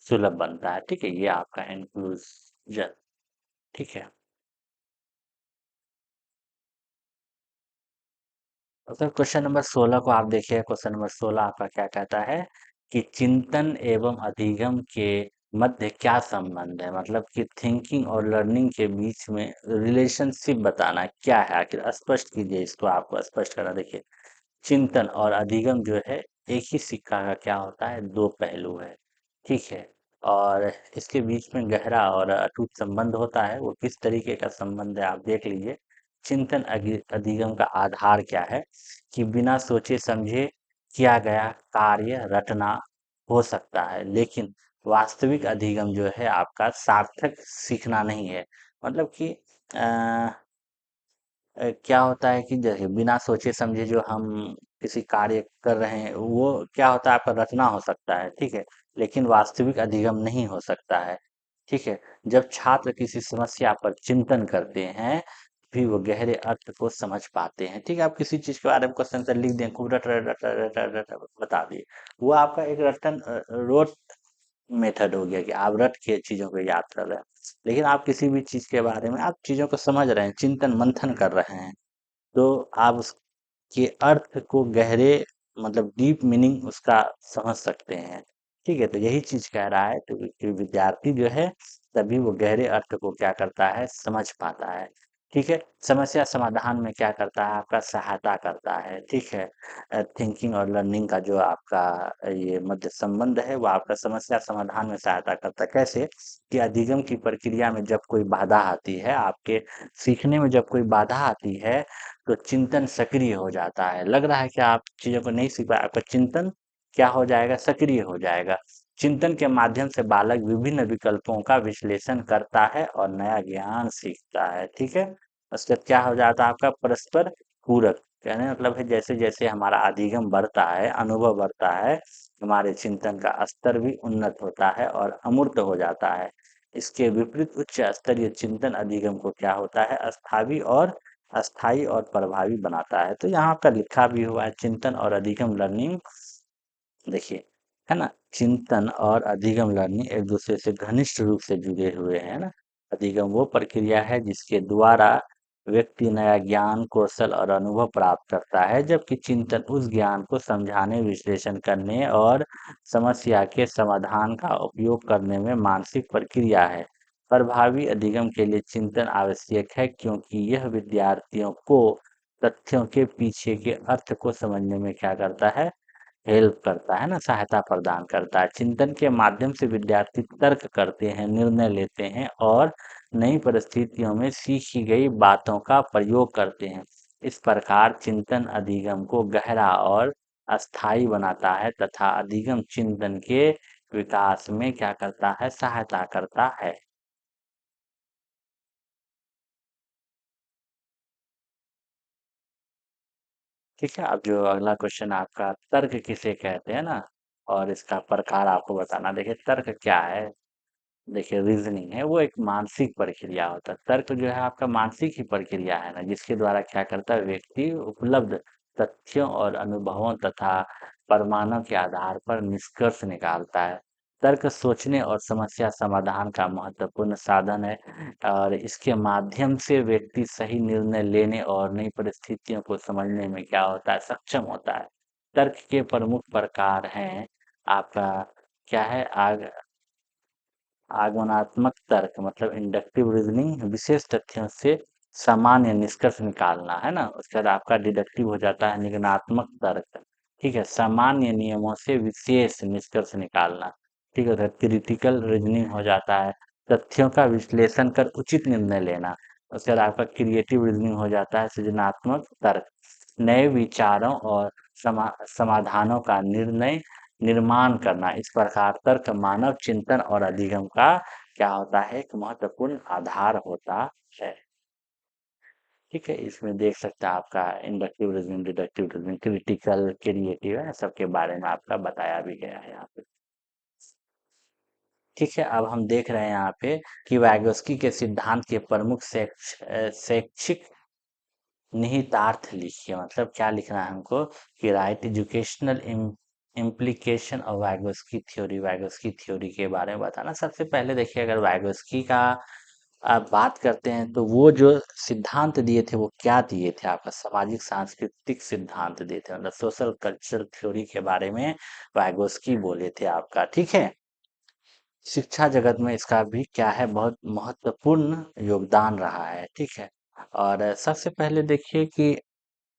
सुलभ बनता है। ठीक है, ये आपका इंक्लूजन। ठीक है। तो क्वेश्चन नंबर 16 को आप देखिए। क्वेश्चन नंबर 16 आपका क्या कहता है कि चिंतन एवं अधिगम के मध्य क्या संबंध है, मतलब कि थिंकिंग और लर्निंग के बीच में रिलेशनशिप बताना क्या है, आखिर स्पष्ट कीजिए इसको। आपको स्पष्ट करना, देखिए चिंतन और अधिगम जो है एक ही सिक्का का क्या होता है, दो पहलू है। ठीक है। और इसके बीच में गहरा और अटूट संबंध होता है। वो किस तरीके का संबंध है आप देख लीजिए। चिंतन अधिगम का आधार क्या है कि बिना सोचे समझे किया गया कार्य रटना हो सकता है, लेकिन वास्तविक अधिगम जो है आपका सार्थक सीखना नहीं है। मतलब कि क्या होता है कि जैसे बिना सोचे समझे जो हम किसी कार्य कर रहे हैं, वो क्या होता है, आपका रचना हो सकता है। ठीक है। लेकिन वास्तविक अधिगम नहीं हो सकता है। ठीक है। जब छात्र किसी समस्या पर चिंतन करते हैं, भी वो गहरे अर्थ को समझ पाते हैं। ठीक है। आप किसी चीज के बारे में क्वेश्चन आंसर लिख दें, खूब रट रट रट रट रट रट रट बता दिए, वो आपका एक रटन रोट मेथड हो गया कि आप रट के चीजों को याद कर रहे हैं। लेकिन आप किसी भी चीज के बारे में आप चीजों को समझ रहे हैं, चिंतन मंथन कर रहे हैं, तो आप उसके अर्थ को गहरे, मतलब डीप मीनिंग उसका समझ सकते हैं। ठीक है। तो यही चीज कह रहा है, तो कि विद्यार्थी जो है तभी वो गहरे अर्थ को क्या करता है, समझ पाता है। ठीक है। समस्या समाधान में क्या करता है, आपका सहायता करता है। ठीक है। थिंकिंग और लर्निंग का जो आपका ये मध्य संबंध है, वो आपका समस्या समाधान में सहायता करता है। कैसे कि अधिगम की प्रक्रिया में जब कोई बाधा आती है, आपके सीखने में जब कोई बाधा आती है, तो चिंतन सक्रिय हो जाता है। लग रहा है कि आप चीजों को नहीं सीख पाए, आपका चिंतन क्या हो जाएगा, सक्रिय हो जाएगा। चिंतन के माध्यम से बालक विभिन्न विकल्पों का विश्लेषण करता है और नया ज्ञान सीखता है। ठीक है। उसके बाद क्या हो जाता है, आपका परस्पर पूरक। कहने का मतलब है जैसे जैसे हमारा अधिगम बढ़ता है, अनुभव बढ़ता है, हमारे चिंतन का स्तर भी उन्नत होता है और अमूर्त हो जाता है। इसके विपरीत उच्च स्तरीय चिंतन अधिगम को क्या होता है, अस्थाई और प्रभावी बनाता है। तो यहाँ पर लिखा भी हुआ है चिंतन और अधिगम लर्निंग, देखिए, है ना, चिंतन और अधिगम लर्निंग एक दूसरे से घनिष्ठ रूप से जुड़े हुए हैं ना। अधिगम वो प्रक्रिया है जिसके द्वारा व्यक्ति नया ज्ञान, कौशल और अनुभव प्राप्त करता है, जबकि चिंतन उस ज्ञान को समझाने, विश्लेषण करने और समस्या के समाधान का उपयोग करने में मानसिक प्रक्रिया है। प्रभावी अधिगम के लिए चिंतन आवश्यक है, क्योंकि यह विद्यार्थियों को तथ्यों के पीछे के अर्थ को समझने में क्या करता है, हेल्प करता है ना, सहायता प्रदान करता है। चिंतन के माध्यम से विद्यार्थी तर्क करते हैं, निर्णय लेते हैं और नई परिस्थितियों में सीखी गई बातों का प्रयोग करते हैं। इस प्रकार चिंतन अधिगम को गहरा और अस्थायी बनाता है तथा अधिगम चिंतन के विकास में क्या करता है, सहायता करता है। ठीक है। अब जो अगला क्वेश्चन आपका, तर्क किसे कहते हैं ना, और इसका प्रकार आपको बताना। देखिए तर्क क्या है, देखिए रीजनिंग है, वो एक मानसिक प्रक्रिया होता है। तर्क जो है आपका मानसिक ही प्रक्रिया है ना, जिसके द्वारा क्या करता है, व्यक्ति उपलब्ध तथ्यों और अनुभवों तथा प्रमाणों के आधार पर निष्कर्ष निकालता है। तर्क सोचने और समस्या समाधान का महत्वपूर्ण साधन है, और इसके माध्यम से व्यक्ति सही निर्णय लेने और नई परिस्थितियों को समझने में क्या होता है, सक्षम होता है। तर्क के प्रमुख प्रकार हैं आपका, क्या है, आगमनात्मक तर्क, मतलब इंडक्टिव रीजनिंग, विशेष तथ्यों से सामान्य निष्कर्ष निकालना, है ना। उसके बाद आपका डिडक्टिव हो जाता है निगमनात्मक तर्क। ठीक है। सामान्य नियमों से विशेष निष्कर्ष निकालना। ठीक है। क्रिटिकल रीजनिंग हो जाता है तथ्यों का विश्लेषण कर उचित निर्णय लेना। उसके बाद आपका क्रिएटिव रीजनिंग हो जाता है सृजनात्मक तर्क, नए विचारों और समाधानों का निर्माण करना। इस प्रकार तर्क मानव चिंतन और अधिगम का क्या होता है, एक महत्वपूर्ण आधार होता है। ठीक है। इसमें देख सकते हैं आपका inductive reasoning, deductive reasoning, critical, creative है, सबके बारे में आपका बताया भी गया है यहाँ पे। ठीक है। अब हम देख रहे हैं यहाँ पे कि वाइगोस्की के सिद्धांत के प्रमुख शैक्षिक निहितार्थ लिखिए, मतलब क्या लिखना है हमको कि write educational implication of Vygotsky theory, Vygotsky theory के बारे में बताना। सबसे पहले देखिए, अगर वैगोस्की का आप बात करते हैं तो वो जो सिद्धांत दिए थे वो क्या दिए थे, आपका सामाजिक सांस्कृतिक सिद्धांत दिए थे, मतलब सोशल कल्चरल थ्योरी के बारे में वैगोस्की बोले थे आपका, ठीक है। शिक्षा जगत में इसका भी क्या है, बहुत महत्वपूर्ण योगदान रहा है, ठीक है। और सबसे पहले देखिए कि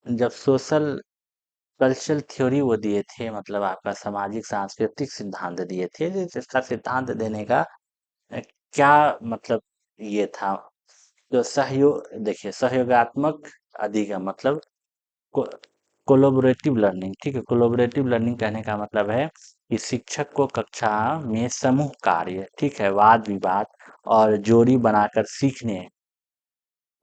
जब सोशल कल्चरल थ्योरी वो दिए थे, मतलब आपका सामाजिक सांस्कृतिक सिद्धांत दिए थे, जिसका सिद्धांत देने का अ, क्या मतलब ये था, जो सहयोग, देखिए सहयोगात्मक अधिगम, मतलब कोलोबरेटिव लर्निंग, ठीक है। कोलोबरेटिव लर्निंग कहने का मतलब है कि शिक्षक को कक्षा में समूह कार्य, ठीक है, वाद विवाद और जोड़ी बनाकर सीखने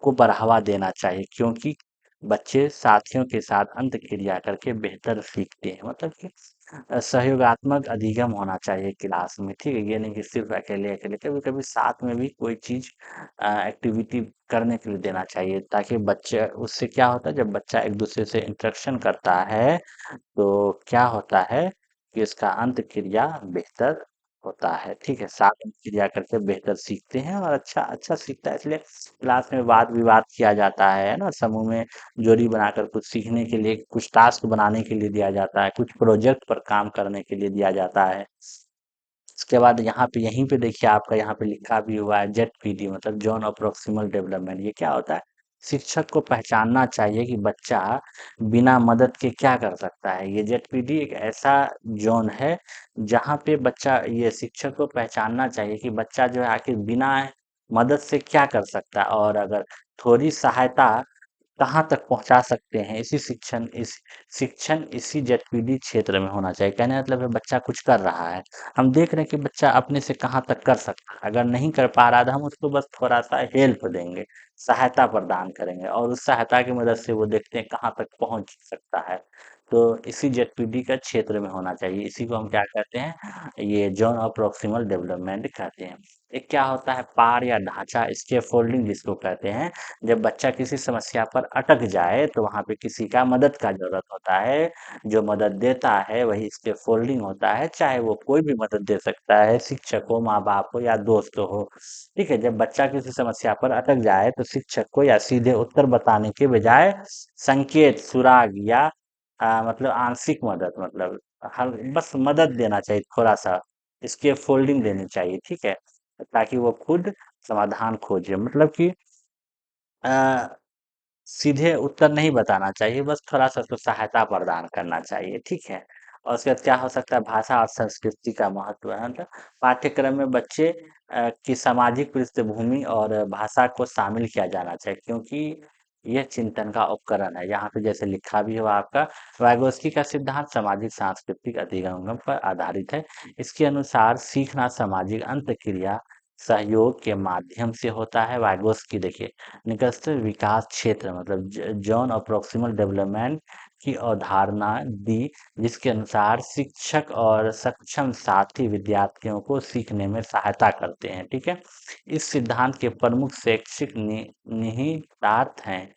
को बढ़ावा देना चाहिए, क्योंकि बच्चे साथियों के साथ अंत क्रिया करके बेहतर सीखते हैं, मतलब कि सहयोगात्मक अधिगम होना चाहिए क्लास में, ठीक है। ये नहीं कि सिर्फ अकेले अकेले, कभी कभी साथ में भी कोई चीज एक्टिविटी करने के लिए देना चाहिए, ताकि बच्चे, उससे क्या होता है, जब बच्चा एक दूसरे से इंटरेक्शन करता है तो क्या होता है कि इसका अंत क्रिया बेहतर होता है, ठीक है। साथ में क्रिया करके बेहतर सीखते हैं और अच्छा अच्छा सीखता है, इसलिए क्लास में वाद विवाद किया जाता है ना, समूह में जोड़ी बनाकर कुछ सीखने के लिए, कुछ टास्क बनाने के लिए दिया जाता है, कुछ प्रोजेक्ट पर काम करने के लिए दिया जाता है। इसके बाद यहाँ पे, यहीं पे देखिए आपका यहाँ पे लिखा भी हुआ है जेड मतलब जॉन अप्रोक्सिमल डेवलपमेंट। ये क्या होता है, शिक्षक को पहचानना चाहिए कि बच्चा बिना मदद के क्या कर सकता है। ये जेड एक ऐसा जोन है जहाँ पे बच्चा, ये शिक्षक को पहचानना चाहिए कि बच्चा जो है आखिर बिना मदद से क्या कर सकता है, और अगर थोड़ी सहायता कहाँ तक पहुँचा सकते हैं। शिक्षण इसी जेडपीडी क्षेत्र में होना चाहिए। कहने का मतलब है, बच्चा कुछ कर रहा है, हम देख रहे हैं कि बच्चा अपने से कहाँ तक कर सकता है, अगर नहीं कर पा रहा है तो हम उसको बस थोड़ा सा हेल्प देंगे, सहायता प्रदान करेंगे, और उस सहायता की मदद से वो देखते हैं कहाँ तक पहुँच सकता है। तो इसी जेडपीडी का क्षेत्र में होना चाहिए, इसी को हम क्या कहते हैं, ये जोन ऑफ प्रॉक्सिमल डेवलपमेंट कहते हैं। एक क्या होता है, पार या ढांचा स्कैफोल्डिंग जिसको कहते हैं। जब बच्चा किसी समस्या पर अटक जाए तो वहां पे किसी का मदद का जरूरत होता है, जो मदद देता है वही इसके फोल्डिंग होता है, चाहे वो कोई भी मदद दे सकता है, शिक्षक हो, माँ बाप हो, या दोस्त हो, ठीक है। जब बच्चा किसी समस्या पर अटक जाए तो शिक्षक को या सीधे उत्तर बताने के बजाय संकेत, सुराग या मतलब आंशिक मदद, मतलब हर बस मदद देना चाहिए, थोड़ा सा इसके फोल्डिंग देनी चाहिए, ठीक है, ताकि वो खुद समाधान खोजे, मतलब कि अ, सीधे उत्तर नहीं बताना चाहिए, बस थोड़ा-सा उसको सहायता प्रदान करना चाहिए, ठीक है। और उसके बाद क्या हो सकता है, भाषा और संस्कृति का महत्व है, मतलब पाठ्यक्रम में बच्चे की सामाजिक पृष्ठभूमि और भाषा को शामिल किया जाना चाहिए, क्योंकि यह चिंतन का उपकरण है। यहाँ पे जैसे लिखा भी हुआ आपका, वाइगोस्की का सिद्धांत सामाजिक सांस्कृतिक अधिगम पर आधारित है। इसके अनुसार सीखना सामाजिक अंतःक्रिया सहयोग के माध्यम से होता है। वाइगोस्की देखिए, निकटस्थ विकास क्षेत्र, मतलब जॉन और प्रोक्सिमल डेवलपमेंट की अवधारणा दी, जिसके अनुसार शिक्षक और सक्षम साथी विद्यार्थियों को सीखने में सहायता करते हैं, ठीक है। इस सिद्धांत के प्रमुख शैक्षिक निहितार्थ हैं: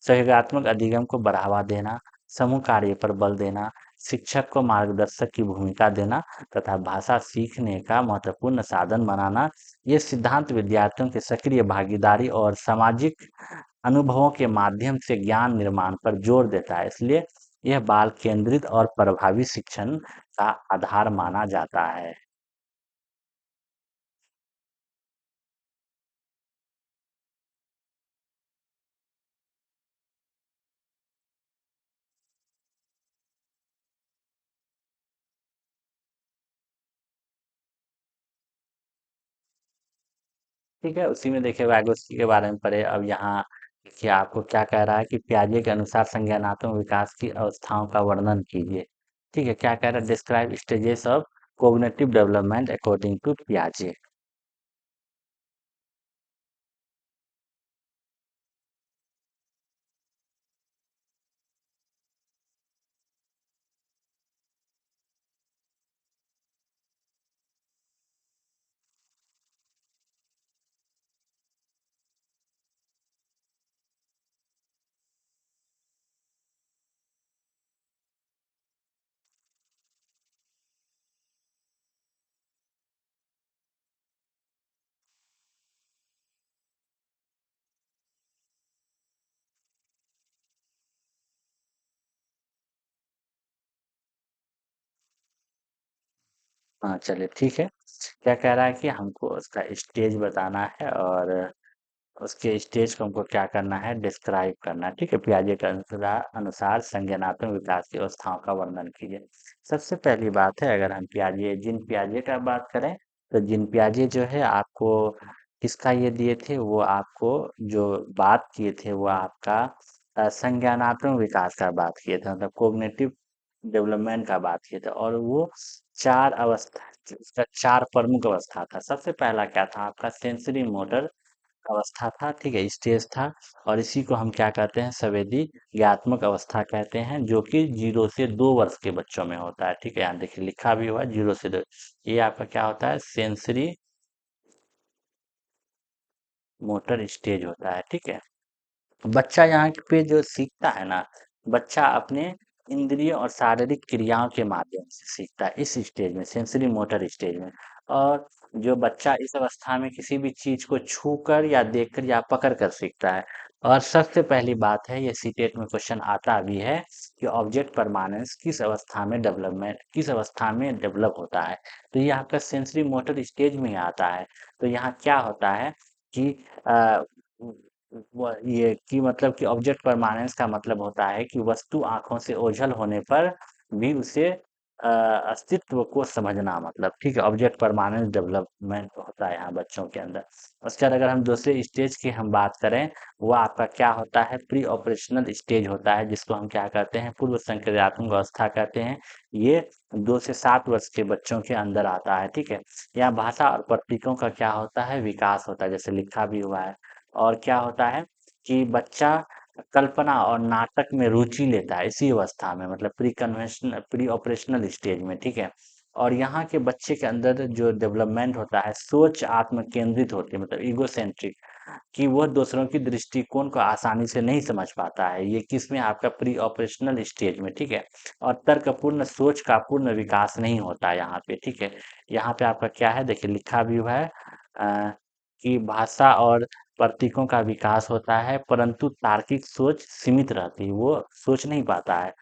सहयोगात्मक अधिगम को बढ़ावा देना, समूह कार्य पर बल देना, शिक्षक को मार्गदर्शक की भूमिका देना तथा भाषा सीखने का महत्वपूर्ण साधन बनाना। ये सिद्धांत विद्यार्थियों की सक्रिय भागीदारी और सामाजिक अनुभवों के माध्यम से ज्ञान निर्माण पर जोर देता है, इसलिए यह बाल केंद्रित और प्रभावी शिक्षण का आधार माना जाता है। ठीक है, उसी में देखिए वैगोस्की के बारे में पढ़े। अब यहाँ देखिए आपको क्या कह रहा है कि पियाजे के अनुसार संज्ञानात्मक विकास की अवस्थाओं का वर्णन कीजिए। ठीक है, क्या कह रहा है, describe stages of cognitive development according to पियाजे। हाँ, चलिए ठीक है। क्या कह रहा है कि हमको उसका स्टेज बताना है और उसके स्टेज को हमको क्या करना है, डिस्क्राइब करना है। ठीक है, पियाजे के अनुसार अनुसार संज्ञानात्मक विकास की अवस्थाओं का वर्णन कीजिए। सबसे पहली बात है, अगर हम पियाजे जिन पियाजे का बात करें, तो जिन पियाजे जो है आपको किसका ये दिए थे, वो आपको जो बात किए थे वो आपका संज्ञानात्मक विकास का बात किए थे, मतलब कोग्निटिव डेवलपमेंट का बात किए थे। और वो चार अवस्था, उसका चार प्रमुख अवस्था था। सबसे पहला क्या था आपका, सेंसरी मोटर अवस्था था, ठीक है, स्टेज था। और इसी को हम क्या कहते हैं, संवेदी ज्ञात्मक अवस्था कहते हैं, जो कि 0 से 2 वर्ष के बच्चों में होता है। ठीक है, यहाँ देखिए लिखा भी हुआ है 0 से 2। ये आपका क्या होता है, सेंसरी मोटर स्टेज होता है। ठीक है, बच्चा यहाँ पे जो सीखता है ना, बच्चा अपने इंद्रियों और शारीरिक क्रियाओं के माध्यम से सीखता है इस स्टेज में, सेंसरी मोटर स्टेज में। और जो बच्चा इस अवस्था में किसी भी चीज को छूकर या देखकर या पकड़ कर सीखता है। और सबसे पहली बात है, ये सीटेट में क्वेश्चन आता भी है कि ऑब्जेक्ट परमानेंस किस अवस्था में डेवलपमेंट, किस अवस्था में डेवलप होता है। तो ये आपका सेंसरी मोटर स्टेज में ही आता है। तो यहाँ क्या होता है कि अ, वो ये कि मतलब कि ऑब्जेक्ट परमानेंस का मतलब होता है कि वस्तु आंखों से ओझल होने पर भी उसे अस्तित्व को समझना, मतलब ठीक है, ऑब्जेक्ट परमानेंस डेवलपमेंट होता है यहाँ बच्चों के अंदर। उसके बाद अगर हम दूसरे स्टेज की हम बात करें, वो आपका क्या होता है, प्री ऑपरेशनल स्टेज होता है, जिसको हम क्या कहते हैं, पूर्व संक्रियात्मक अवस्था कहते हैं। ये 2 से 7 वर्ष के बच्चों के अंदर आता है। ठीक है, यहाँ भाषा और प्रतीकों का क्या होता है, विकास होता है, जैसे लिखा भी हुआ है। और क्या होता है कि बच्चा कल्पना और नाटक में रुचि लेता है इसी अवस्था में, मतलब प्री ऑपरेशनल स्टेज में। ठीक है, और यहाँ के बच्चे के अंदर जो डेवलपमेंट होता है, सोच आत्म केंद्रित होती है, मतलब इगोसेंट्रिक, कि वह दूसरों की दृष्टिकोण को आसानी से नहीं समझ पाता है। ये किसमें, आपका प्री ऑपरेशनल स्टेज में। ठीक है, और तर्कपूर्ण सोच का पूर्ण विकास नहीं होता है यहाँ पे। ठीक है, यहाँ पे आपका क्या है, देखिए लिखा भी हुआ है कि भाषा और प्रतीकों का विकास होता है, परंतु तार्किक सोच सीमित रहती है, वो सोच नहीं पाता है।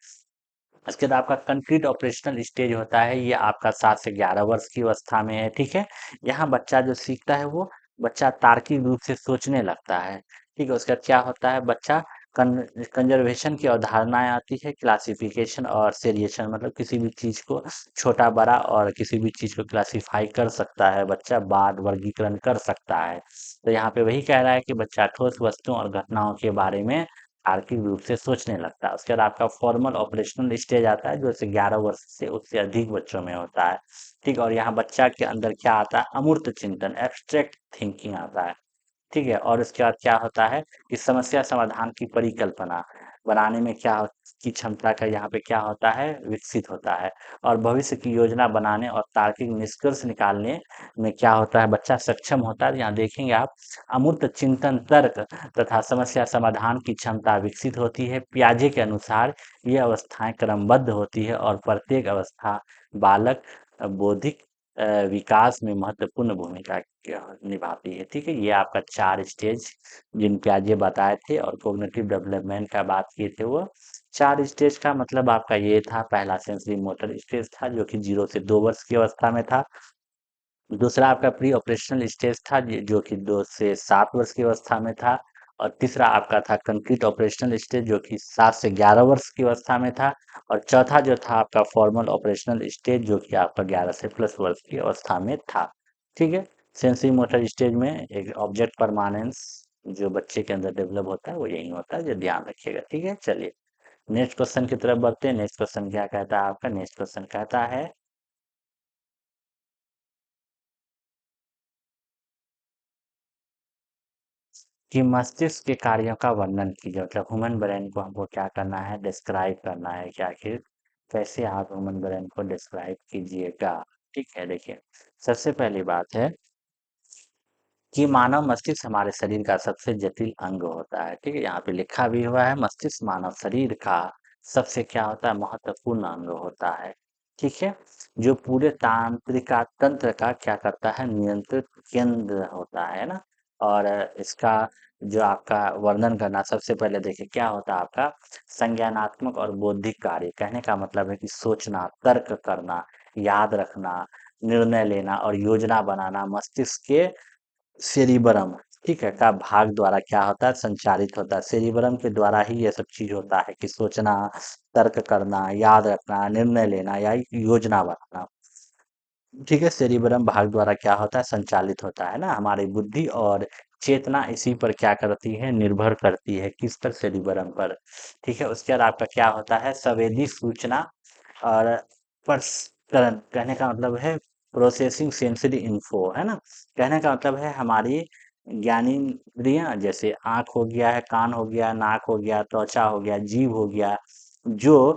उसके बाद आपका कंक्रीट ऑपरेशनल स्टेज होता है, ये आपका 7 से 11 वर्ष की अवस्था में है। ठीक है, यहाँ बच्चा जो सीखता है, वो बच्चा तार्किक रूप से सोचने लगता है। ठीक है, उसके बाद क्या होता है, बच्चा कंजर्वेशन की अवधारणाएं आती है, क्लासिफिकेशन और सेरिएशन, मतलब किसी भी चीज को छोटा बड़ा और किसी भी चीज को क्लासिफाई कर सकता है बच्चा, बार वर्गीकरण कर सकता है। तो यहाँ पे वही कह रहा है कि बच्चा ठोस वस्तुओं और घटनाओं के बारे में तार्किक रूप से सोचने लगता है। उसके बाद आपका फॉर्मल ऑपरेशनल स्टेज आता है, जो से 11 वर्ष से उससे अधिक बच्चों में होता है। ठीक है, और यहाँ बच्चा के अंदर क्या आता है, अमूर्त चिंतन, एब्स्ट्रैक्ट थिंकिंग आता है। ठीक है, और उसके बाद क्या होता है कि समस्या समाधान की परिकल्पना बनाने में की क्षमता का यहाँ पे क्या होता है, विकसित होता है। और भविष्य की योजना बनाने और तार्किक निष्कर्ष निकालने में क्या होता है, बच्चा सक्षम होता है। यहाँ देखेंगे आप, अमूर्त चिंतन, तर्क तथा समस्या समाधान की क्षमता विकसित होती है। पियाजे के अनुसार ये अवस्थाएं क्रमबद्ध होती है और प्रत्येक अवस्था बालक बौद्धिक विकास में महत्वपूर्ण भूमिका निभाती है। ठीक है, ये आपका 4 स्टेज जिन प्याजे बताए थे और कोग्निटिव डेवलपमेंट का बात किए थे, वो 4 स्टेज का मतलब आपका ये था। पहला सेंसरी मोटर स्टेज था, जो कि 0 से 2 वर्ष की अवस्था में था। दूसरा आपका प्री ऑपरेशनल स्टेज था, जो कि 2 से 7 वर्ष की अवस्था में था। और तीसरा आपका था कंक्रीट ऑपरेशनल स्टेज, जो कि 7 से 11 वर्ष की अवस्था में था। और चौथा जो था आपका फॉर्मल ऑपरेशनल स्टेज, जो कि आपका 11 से प्लस वर्ष की अवस्था में था। ठीक है, सेंसरी मोटर स्टेज में एक ऑब्जेक्ट परमानेंस जो बच्चे के अंदर डेवलप होता है, वो यही होता है, जो ध्यान रखिएगा। ठीक है, चलिए नेक्स्ट क्वेश्चन की तरफ बढ़ते हैं। नेक्स्ट क्वेश्चन क्या कहता है आपका, नेक्स्ट क्वेश्चन कहता है कि मस्तिष्क के कार्यों का वर्णन कीजिए, मतलब ह्यूमन ब्रेन को हमको क्या करना है, डिस्क्राइब करना है कि आखिर कैसे आप ह्यूमन ब्रेन को डिस्क्राइब कीजिएगा। ठीक है, देखिए सबसे पहली बात है कि मानव मस्तिष्क हमारे शरीर का सबसे जटिल अंग होता है। ठीक है, यहाँ पे लिखा भी हुआ है, मस्तिष्क मानव शरीर का सबसे क्या होता है, महत्वपूर्ण अंग होता है। ठीक है, जो पूरे तांत्रिका तंत्र का क्या करता है, नियंत्रित केंद्र होता है ना। और इसका जो आपका वर्णन करना, सबसे पहले देखिए क्या होता है आपका, संज्ञानात्मक और बौद्धिक कार्य, कहने का मतलब है कि सोचना, तर्क करना, याद रखना, निर्णय लेना और योजना बनाना मस्तिष्क के सेरिबरम, ठीक है, का भाग द्वारा क्या होता है, संचालित होता है। सेरिबरम के द्वारा ही ये सब चीज होता है कि सोचना, तर्क करना, याद रखना, निर्णय लेना या योजना बनाना, ठीक है। सेरिबरम भाग द्वारा क्या होता है, संचालित होता है ना। हमारी बुद्धि और चेतना इसी पर क्या करती है, निर्भर करती है, किस पर, सेरिबरम पर, ठीक है। उसके बाद आपका क्या होता है, संवेदी सूचना और प्रसंस्करण, कहने का मतलब है प्रोसेसिंग सेंसरी इन्फो, है ना। कहने का मतलब है हमारी ज्ञानेंद्रियां, जैसे आंख हो गया है, कान हो गया, नाक हो गया, त्वचा हो गया, जीभ हो गया, जो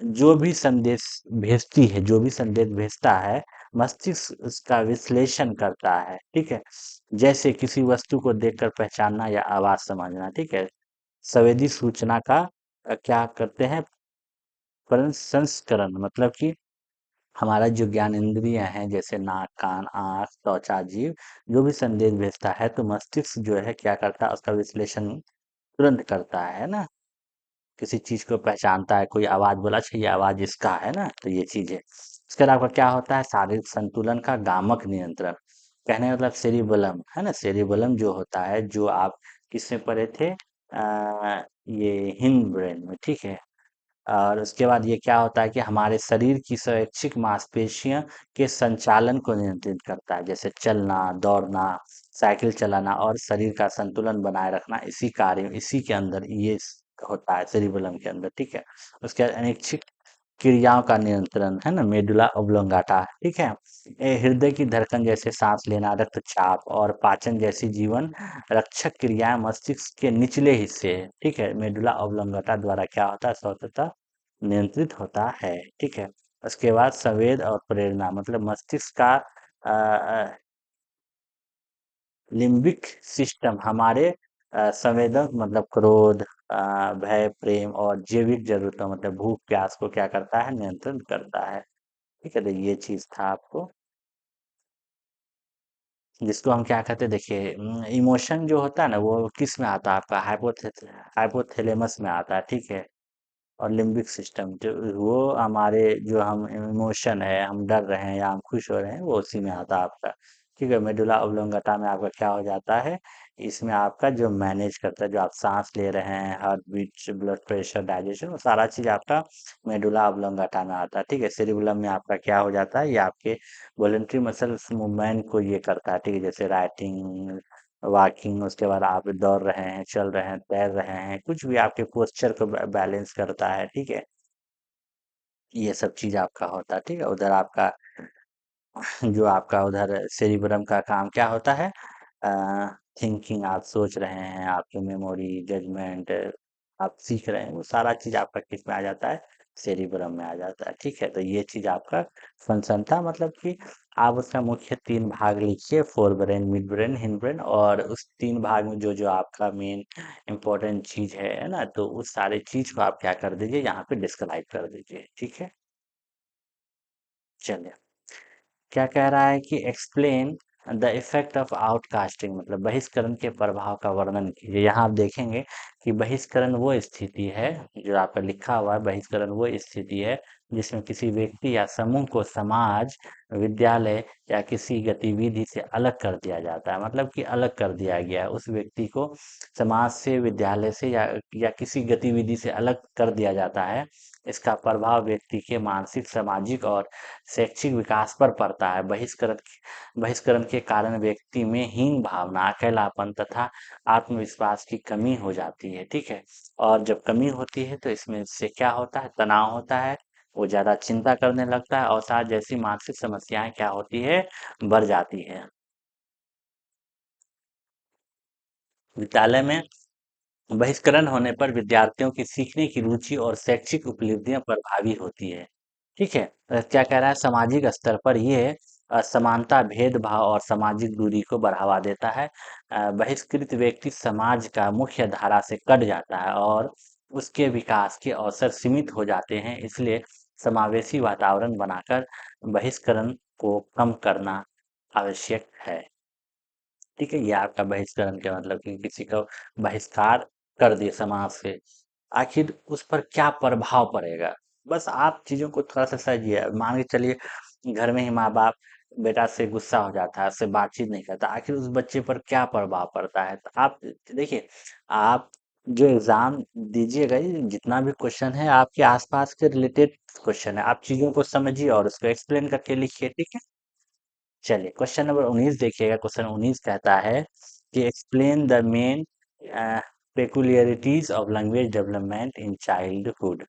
जो भी संदेश भेजती है, जो भी संदेश भेजता है, मस्तिष्क उसका विश्लेषण करता है, ठीक है। जैसे किसी वस्तु को देखकर पहचानना या आवाज समझना, ठीक है। संवेदी सूचना का क्या करते हैं, प्रसंस्करण, मतलब कि हमारा जो ज्ञान इंद्रियां हैं, जैसे नाक, कान, आँख, त्वचा, जीभ, जो भी संदेश भेजता है तो मस्तिष्क जो है क्या करता है, उसका विश्लेषण तुरंत करता है ना। किसी चीज को पहचानता है, कोई आवाज बोला, अच्छा ये आवाज इसका है ना, तो ये चीज है। इसके अलावा क्या होता है, शारीरिक संतुलन का गामक नियंत्रण, कहने का मतलब सेरिबलम, है ना। सेरिबलम जो होता है, जो आप किसमें पढ़े थे, ये हिंड ब्रेन में, ठीक है। और उसके बाद ये क्या होता है कि हमारे शरीर की स्वैच्छिक मांसपेशियों के संचालन को नियंत्रित करता है, जैसे चलना, दौड़ना, साइकिल चलाना और शरीर का संतुलन बनाए रखना, इसी कार्य, इसी के अंदर ये होता है, सेरिबेलम के अंदर, ठीक है। उसके बाद अनैच्छिक क्रियाओं का नियंत्रण, है ना, मेडुला ऑब्लोंगाटा, ठीक है। ये हृदय की धड़कन, जैसे सांस लेना, रक्तचाप और पाचन जैसी जीवन रक्षक क्रियाएं मस्तिष्क के निचले हिस्से, ठीक है, मेडुला ऑब्लोंगाटा द्वारा क्या होता है, स्वतंत्रता नियंत्रित होता है, ठीक है। उसके बाद संवेद और प्रेरणा, मतलब मस्तिष्क का लिम्बिक सिस्टम हमारे संवेदक, मतलब क्रोध, भय, प्रेम और जैविक जरूरतों, मतलब भूख प्यास को क्या करता है, नियंत्रण करता है, ठीक है। तो ये चीज था आपको, जिसको हम क्या कहते हैं, देखिए इमोशन जो होता है ना, वो किस में आता है, आपका हाइपोथैलेमस में आता है, ठीक है। और लिम्बिक सिस्टम जो, वो हमारे जो हम इमोशन है, हम डर रहे हैं या हम खुश हो रहे हैं, वो उसी में आता है आपका, ठीक है। मेडुला ऑब्लोंगेटा में आपका क्या हो जाता है, इसमें आपका जो मैनेज करता है, जो आप सांस ले रहे हैं, heart beat, blood pressure, digestion, वो सारा चीज आपका मेडुला ऑब्लोंगेटा में आता है, ठीक है। सेरिबेलम में आपका क्या हो जाता है, ये आपके वॉलेंट्री मसल्स मूवमेंट को ये करता है, ठीक है, जैसे राइटिंग, वॉकिंग, उसके बाद आप दौड़ रहे हैं, चल रहे हैं, तैर रहे हैं, कुछ भी आपके पोस्चर को बैलेंस करता है, ठीक है। ये सब चीज आपका होता है, ठीक है। उधर आपका जो आपका उधर सेरिब्रम का काम क्या होता है, थिंकिंग, आप सोच रहे हैं, आपकी मेमोरी, जजमेंट, आप सीख रहे हैं, वो सारा चीज आपका किस में आ जाता है, सेरिब्रम में आ जाता है, ठीक है। तो ये चीज आपका फंक्शन था, मतलब कि आप उसका मुख्य तीन भाग लिखिए, fore brain, mid brain, hind brain, और उस तीन भाग में जो जो आपका मेन इम्पोर्टेंट चीज है ना, तो उस सारे चीज को आप क्या कर दीजिए, यहाँ पे डिस्क्राइब कर दीजिए, ठीक है। चलिए, क्या कह रहा है कि एक्सप्लेन द इफेक्ट ऑफ आउटकास्टिंग, मतलब बहिष्करण के प्रभाव का वर्णन कीजिए। यहाँ आप देखेंगे कि बहिष्करण वो स्थिति है, जो आपका लिखा हुआ है, बहिष्करण वो स्थिति है जिसमें किसी व्यक्ति या समूह को समाज, विद्यालय या किसी गतिविधि से अलग कर दिया जाता है, मतलब कि अलग कर दिया गया है, उस व्यक्ति को समाज से, विद्यालय से या किसी गतिविधि से अलग कर दिया जाता है। इसका प्रभाव व्यक्ति के मानसिक, सामाजिक और शैक्षिक विकास पर पड़ता है। बहिष्करण के कारण व्यक्ति में हीन भावना, अकेलापन तथा आत्मविश्वास की कमी हो जाती है, ठीक है। और जब कमी होती है तो इसमें से क्या होता है, तनाव होता है, वो ज्यादा चिंता करने लगता है, और साथ जैसी मानसिक समस्याएं क्या होती है, बढ़ जाती है। विद्यालय में बहिष्करण होने पर विद्यार्थियों की सीखने की रुचि और शैक्षिक उपलब्धियां प्रभावी होती है, ठीक है। क्या कह रहा है, सामाजिक स्तर पर ये असमानता, भेदभाव और सामाजिक दूरी को बढ़ावा देता है। बहिष्कृत व्यक्ति समाज का मुख्य धारा से कट जाता है और उसके विकास के अवसर सीमित हो जाते हैं, इसलिए समावेशी वातावरण बनाकर बहिष्करण को कम करना आवश्यक है, ठीक है। ये आपका बहिष्करण का मतलब कि किसी को बहिष्कार कर दिए समाज से, आखिर उस पर क्या प्रभाव पड़ेगा, बस आप चीजों को थोड़ा सा समझिए। मान के चलिए घर में ही माँ बाप बेटा से गुस्सा हो जाता है, उससे बातचीत नहीं करता, आखिर उस बच्चे पर क्या प्रभाव पड़ता है? तो आप देखिए, आप जो एग्जाम दीजिएगा, ये जितना भी क्वेश्चन है आपके आसपास के रिलेटेड क्वेश्चन है, आप चीजों को समझिए और उसको एक्सप्लेन करके लिखिए, ठीक है। चलिए क्वेश्चन नंबर 19 देखिएगा। क्वेश्चन 19 कहता है कि explain the main peculiarities of language development in childhood.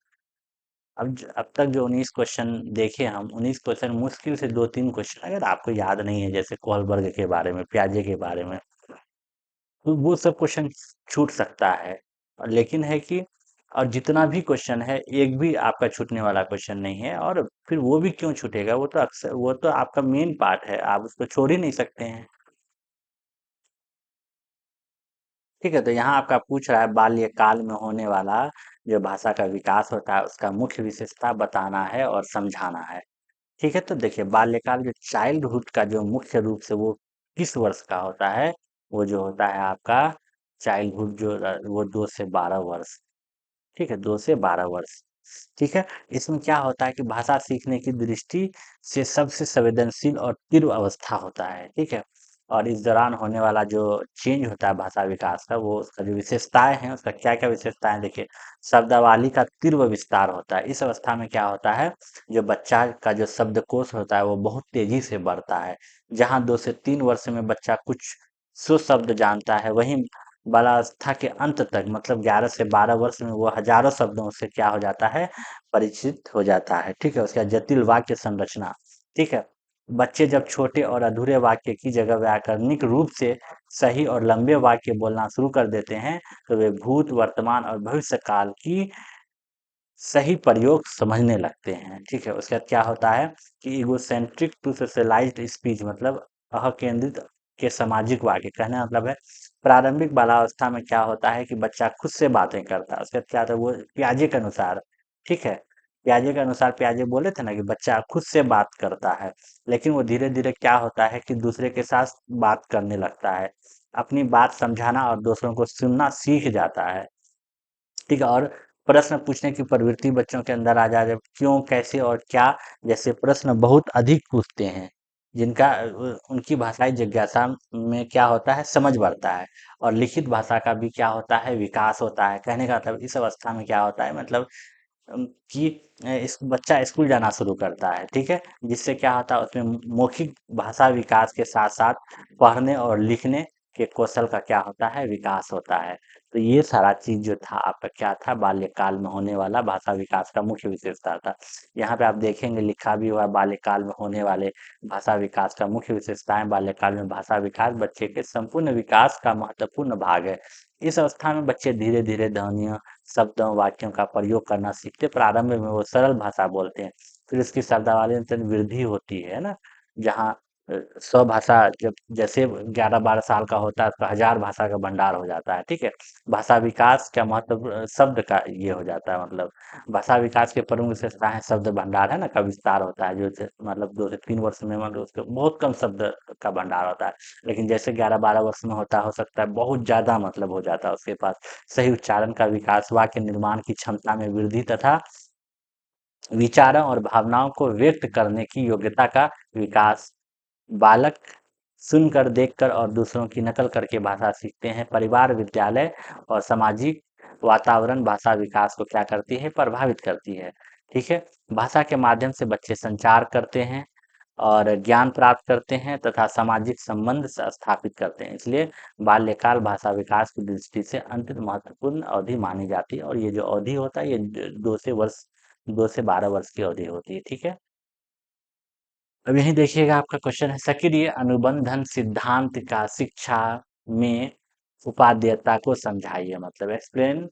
अब तक जो 19 क्वेश्चन देखे हम, 19 क्वेश्चन मुश्किल से 2-3 क्वेश्चन अगर आपको याद नहीं है, जैसे कोलबर्ग के बारे में, पियाजे के बारे में, तो वो सब क्वेश्चन छूट सकता है। और लेकिन है कि और जितना भी क्वेश्चन है, एक भी आपका छूटने वाला क्वेश्चन नहीं है। और फिर वो भी क्यों छूटेगा? वो तो अक्सर, वो तो आपका मेन पार्ट है, आप उसको छोड़ ही नहीं सकते हैं। ठीक है, तो यहाँ आपका पूछ रहा है बाल्यकाल में होने वाला जो भाषा का विकास होता है, उसका मुख्य विशेषता बताना है और समझाना है। ठीक है, तो देखिए बाल्यकाल जो चाइल्डहुड का जो मुख्य रूप से वो किस वर्ष का होता है? वो जो होता है आपका चाइल्डहुड जो वो 2 से 12 वर्ष। ठीक है, 2 से 12 वर्ष। ठीक है, इसमें क्या होता है कि भाषा सीखने की दृष्टि से सबसे संवेदनशील और तीव्र अवस्था होता है। ठीक है, और इस दौरान होने वाला जो चेंज होता है भाषा विकास का, वो उसका जो विशेषताएं हैं, उसका क्या क्या विशेषताएं देखिए। शब्दावली का तीव्र विस्तार होता है। इस अवस्था में क्या होता है, जो बच्चा का जो शब्दकोश होता है वो बहुत तेजी से बढ़ता है। जहाँ 2 से 3 वर्ष में बच्चा कुछ 100 शब्द जानता है, वहीं बालावस्था के अंत तक मतलब 11 से 12 वर्ष में वो हजारों शब्दों से क्या हो जाता है, परिचित हो जाता है। ठीक है, उसका जटिल वाक्य संरचना। ठीक है, बच्चे जब छोटे और अधूरे वाक्य की जगह व्याकरणिक रूप से सही और लंबे वाक्य बोलना शुरू कर देते हैं, तो वे भूत, वर्तमान और भविष्य काल की सही प्रयोग समझने लगते हैं। ठीक है, उसके बाद क्या होता है कि इगोसेंट्रिक टू सोशलाइज्ड स्पीच मतलब अकेंद्रित के सामाजिक वाक्य, कहने का मतलब है प्रारंभिक बालावस्था में क्या होता है कि बच्चा खुद से बातें करता है। उसके बाद क्या होता है, वो पियाजे के अनुसार, ठीक है, पियाजे के अनुसार, पियाजे बोले थे ना कि बच्चा खुद से बात करता है, लेकिन वो धीरे धीरे क्या होता है कि दूसरे के साथ बात करने लगता है, अपनी बात समझाना और दूसरों को सुनना सीख जाता है। ठीक है, और प्रश्न पूछने की प्रवृत्ति बच्चों के अंदर आ जाए, क्यों, कैसे और क्या जैसे प्रश्न बहुत अधिक पूछते हैं, जिनका उनकी भाषाई जिज्ञासा में क्या होता है, समझ बढ़ता है। और लिखित भाषा का भी क्या होता है, विकास होता है। कहने का मतलब इस अवस्था में क्या होता है, मतलब कि इस बच्चा स्कूल जाना शुरू करता है। ठीक है, जिससे क्या होता है, उसमें मौखिक भाषा विकास के साथ साथ पढ़ने और लिखने के कौशल का क्या होता है, विकास होता है। तो ये सारा चीज जो था आपका क्या था, बाल्यकाल में होने वाला भाषा विकास का मुख्य विशेषता था। यहाँ पे आप देखेंगे लिखा भी हुआ, बाल्यकाल में होने वाले भाषा विकास का मुख्य विशेषताएं। बाल्यकाल में भाषा विकास बच्चे के संपूर्ण विकास का महत्वपूर्ण भाग है। इस अवस्था में बच्चे धीरे धीरे ध्वनियों, शब्दों, वाक्यों का प्रयोग करना सीखते। प्रारंभ में वो सरल भाषा बोलते हैं, फिर उसकी शब्दावली में वृद्धि होती है ना। जहाँ 100 भाषा, जब जैसे 11-12 साल का होता है तो 1000 भाषा का भंडार हो जाता है। ठीक है, भाषा विकास का महत्व शब्द का ये हो जाता है, मतलब भाषा विकास के प्रमुख विशेषता है शब्द भंडार है ना, का विस्तार होता है, जो मतलब 2 से 3 वर्ष में मतलब उसके बहुत कम शब्द का भंडार होता है। लेकिन जैसे 11-12 वर्ष में होता, हो सकता है बहुत ज्यादा मतलब हो जाता है उसके पास। सही उच्चारण का विकास, वाक्य निर्माण की क्षमता में वृद्धि तथा विचारों और भावनाओं को व्यक्त करने की योग्यता का विकास। बालक सुनकर, देखकर और दूसरों की नकल करके भाषा सीखते हैं। परिवार, विद्यालय और सामाजिक वातावरण भाषा विकास को क्या करती है, प्रभावित करती है। ठीक है, भाषा के माध्यम से बच्चे संचार करते हैं और ज्ञान प्राप्त करते हैं तथा सामाजिक संबंध स्थापित करते हैं। इसलिए बाल्यकाल भाषा विकास की दृष्टि से अत्यंत महत्वपूर्ण अवधि मानी जाती है। और ये जो अवधि होता है, ये 2 से 12 वर्ष की अवधि होती है। ठीक है, अब यही देखिएगा, आपका क्वेश्चन है सक्रिय अनुबंधन सिद्धांत का शिक्षा में उपादेयता को समझाइए। मतलब explain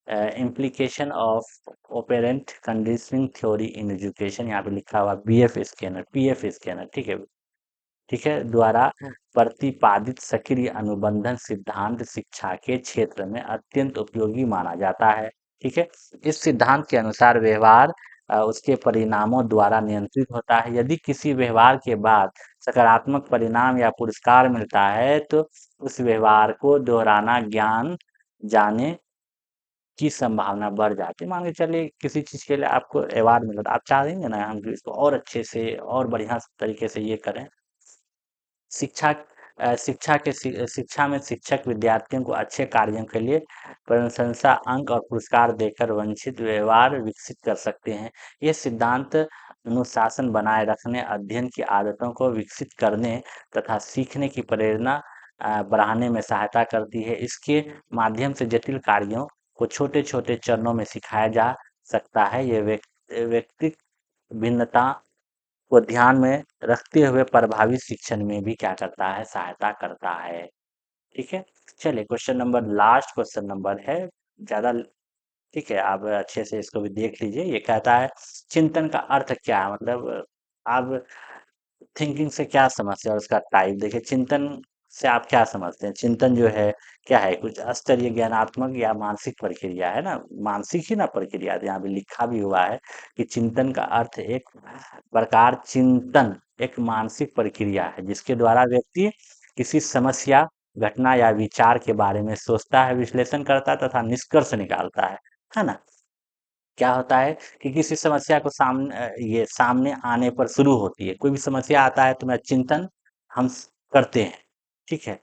implication of operant conditioning theory in education. यहाँ पे लिखा हुआ बीएफ स्कैनर, पीएफ स्कैनर, ठीक है, द्वारा प्रतिपादित सक्रिय अनुबंधन सिद्धांत शिक्षा के क्षेत्र में अत्यंत उपयोगी माना जाता है। ठीक है, इस सिद्धांत के अनुसार व्यवहार उसके परिणामों द्वारा नियंत्रित होता है। यदि किसी व्यवहार के बाद सकारात्मक परिणाम या पुरस्कार मिलता है, तो उस व्यवहार को दोहराना ज्ञान जाने की संभावना बढ़ जाती है। मान के चलिए किसी चीज़ के लिए आपको अवार्ड मिला, तो आप चाहेंगे ना हम कि इसको और अच्छे से और बढ़िया तरीके से ये करें। शिक्षा शिक्षा में शिक्षक विद्यार्थियों को अच्छे कार्यों के लिए प्रशंसा, अंक और पुरस्कार देकर वांछित व्यवहार विकसित कर सकते हैं। ये सिद्धांत अनुशासन बनाए रखने, अध्ययन की आदतों को विकसित करने तथा सीखने की प्रेरणा बढ़ाने में सहायता करती है। इसके माध्यम से जटिल कार्यों को छोटे-छोटे चरणों में सिखाया जा सकता है। ये व्यक्तिक भिन्नता को ध्यान में रखते हुए प्रभावी शिक्षण में भी क्या करता है, सहायता करता है। ठीक है? चलिए question number last question number है, ज़्यादा ठीक है, आप अच्छे से इसको भी देख लीजिए। ये कहता है चिंतन का अर्थ क्या है? मतलब आप थिंकिंग से क्या समझते हैं और उसका टाइप देखिए। चिंतन से आप क्या समझते हैं? चिंतन जो है क्या है? कुछ स्तरीय ज्ञानात्मक या मानसिक प्रक्रिया है ना, मानसिक ही ना प्रक्रिया, यहाँ पे लिखा भी हुआ है कि चिंतन का अर्थ एक प्रकार चिंतन एक मानसिक प्रक्रिया है जिसके द्वारा व्यक्ति किसी समस्या, घटना या विचार के बारे में सोचता है, विश्लेषण करता है तथा निष्कर्ष निकालता है ना? क्या होता है कि किसी समस्या को ये सामने आने पर शुरू होती है। कोई भी समस्या आता है तो मैं चिंतन हम करते हैं, ठीक है?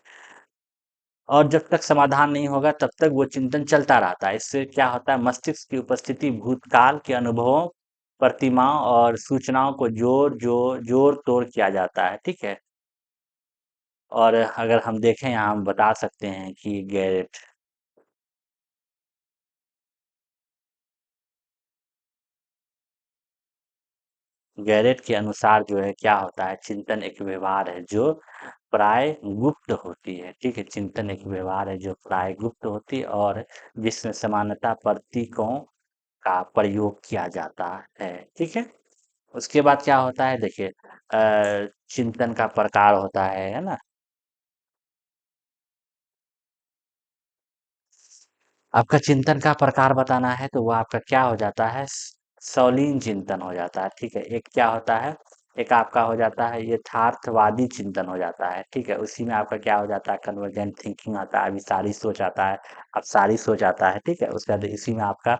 और जब तक समाधान नहीं होगा तब तक वो चिंतन चलता रहता है। इससे क्या होता है, मस्तिष्क की उपस्थिति भूतकाल के अनुभवों, प्रतिमाओं और सूचनाओं को जोड़-तोड़ किया जाता है, ठीक है? और अगर हम देखें यहाँ हम बता सकते हैं कि गैरेट के अनुसार जो है क्या होता है, चिंतन एक व्यवहार है जो प्राय गुप्त होती है, ठीक है? चिंतन एक व्यवहार है जो प्राय गुप्त होती है और जिसमें समानता प्रतीकों का प्रयोग किया जाता है, ठीक है? उसके बाद क्या होता है देखिए, चिंतन का प्रकार होता है ना? आपका चिंतन का प्रकार बताना है तो वो आपका क्या हो जाता है, सौलीन चिंतन हो जाता है, ठीक है? एक क्या होता है, एक आपका हो जाता है यथार्थवादी चिंतन हो जाता है, ठीक है? उसी में आपका क्या हो जाता है, कन्वर्जेंट थिंकिंग आता है, विचारी सोच आता है, अपसारी सोच आता है, ठीक है? उसके बाद इसी में आपका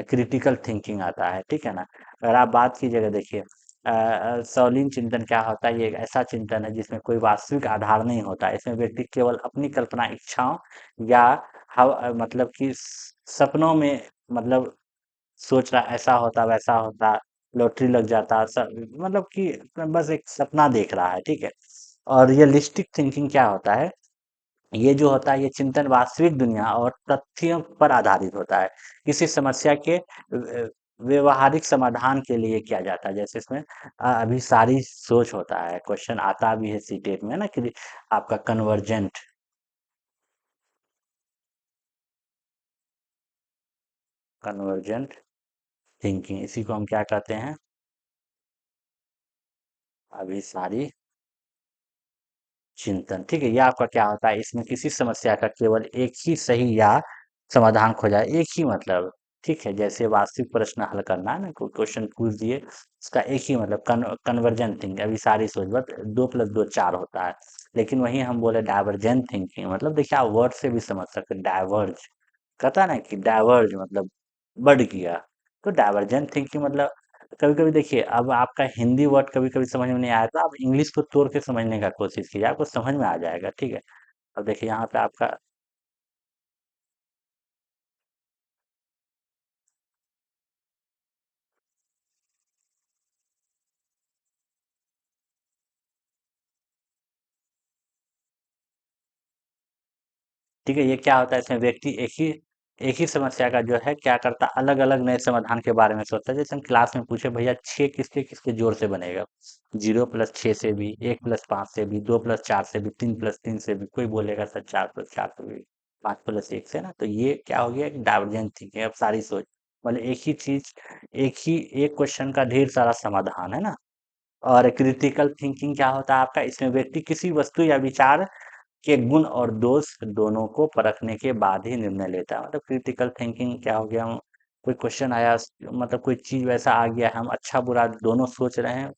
क्रिटिकल थिंकिंग आता है, ठीक है ना? अगर आप बात कीजिएगा देखिए, सौलीन चिंतन क्या होता है, ये एक ऐसा चिंतन है जिसमें कोई वास्तविक आधार नहीं होता है। इसमें व्यक्ति केवल अपनी कल्पना, इच्छाओं या मतलब कि सपनों में मतलब सोच रहा ऐसा होता वैसा होता, लॉटरी लग जाता सब, मतलब कि बस एक सपना देख रहा है, ठीक है? और रियलिस्टिक थिंकिंग क्या होता है, ये जो होता है ये चिंतन वास्तविक दुनिया और तथ्यों पर आधारित होता है। किसी समस्या के व्यवहारिक समाधान के लिए किया जाता है, जैसे इसमें अभिसारी सोच होता है, क्वेश्चन आता भी है सीटेट में ना कि आपका कन्वर्जेंट थिंकिंग, इसी को हम क्या कहते हैं, अभिसारी चिंतन, ठीक है? ये आपका क्या होता है, इसमें किसी समस्या का केवल एक ही सही या समाधान खोजा, एक ही मतलब, ठीक है? जैसे वास्तविक प्रश्न हल करना है ना, कोई क्वेश्चन पूछ दिए, उसका एक ही मतलब कन्वर्जेंट थिंकिंग, अभिसारी सोच, बस 2 + 2 4 होता है। लेकिन वहीं हम बोले डाइवर्जेंट थिंकिंग, मतलब देखिए आप वर्ड से भी समझ सकते हैं, डाइवर्ज कहता है ना कि डाइवर्ज मतलब बढ़ गया। तो डाइवर्जेंट थिंकिंग मतलब कभी-कभी देखिए, अब आपका हिंदी वर्ड कभी-कभी समझ में नहीं आया तो आप इंग्लिश को तोड़ के समझने का कोशिश कीजिए, आपको समझ में आ जाएगा, ठीक है? अब देखिए यहाँ पे आपका, ठीक है, ये क्या होता है, इसमें व्यक्ति एक ही समस्या का जो है क्या करता है, अलग-अलग नए समाधान के बारे में सोचता है। जैसे हम क्लास में पूछे भैया 6 किसके जोड़ से बनेगा? 0 + 6 से भी, 1 + 5 से भी, 2 + 4 से भी, 3 + 3 से भी, कोई बोलेगा सर 4 + 4 से भी, 5 + 1 से ना, तो ये क्या हो गया, एक डाइवर्जेंट थिंकिंग, अब सारी सोच मतलब एक ही चीज़, एक क्वेश्चन का ढेर सारा समाधान, है ना? और क्रिटिकल थिंकिंग क्या होता है आपका, इसमें व्यक्ति किसी वस्तु या विचार के गुण और दोष दोनों को परखने के बाद ही निर्णय लेता है। मतलब क्रिटिकल थिंकिंग क्या हो गया, हम कोई क्वेश्चन आया, मतलब कोई चीज वैसा आ गया, हम अच्छा बुरा दोनों सोच रहे हैं,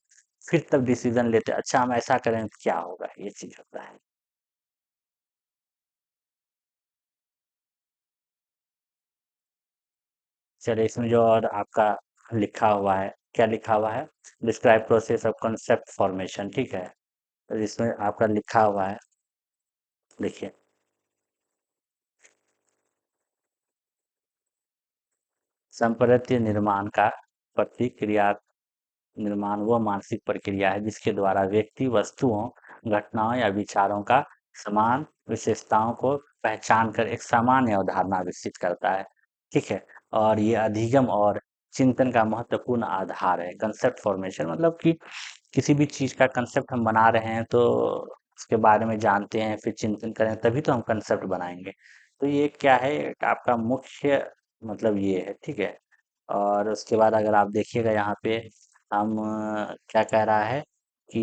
फिर तब डिसीजन लेते हैं, अच्छा हम ऐसा करें तो क्या होगा, ये चीज होता है। चलिए इसमें जो और आपका लिखा हुआ है, क्या लिखा हुआ है? Describe process of concept formation, ठीक है। तो इसमें आपका लिखा हुआ है, देखिए। संप्रत्य निर्माण का प्रतिक्रिया निर्माण वह मानसिक प्रक्रिया है जिसके द्वारा व्यक्ति वस्तुओं, घटनाओं या विचारों का समान विशेषताओं को पहचान कर एक सामान्य अवधारणा विकसित करता है, ठीक है। और ये अधिगम और चिंतन का महत्वपूर्ण आधार है। कंसेप्ट फॉर्मेशन मतलब कि किसी भी चीज का कंसेप्ट हम बना रहे हैं तो उसके बारे में जानते हैं, फिर चिंतन करें, तभी तो हम कंसेप्ट बनाएंगे। तो ये क्या है, एक आपका मुख्य मतलब ये है, ठीक है। और उसके बाद अगर आप देखिएगा यहाँ पे, हम क्या कह रहा है कि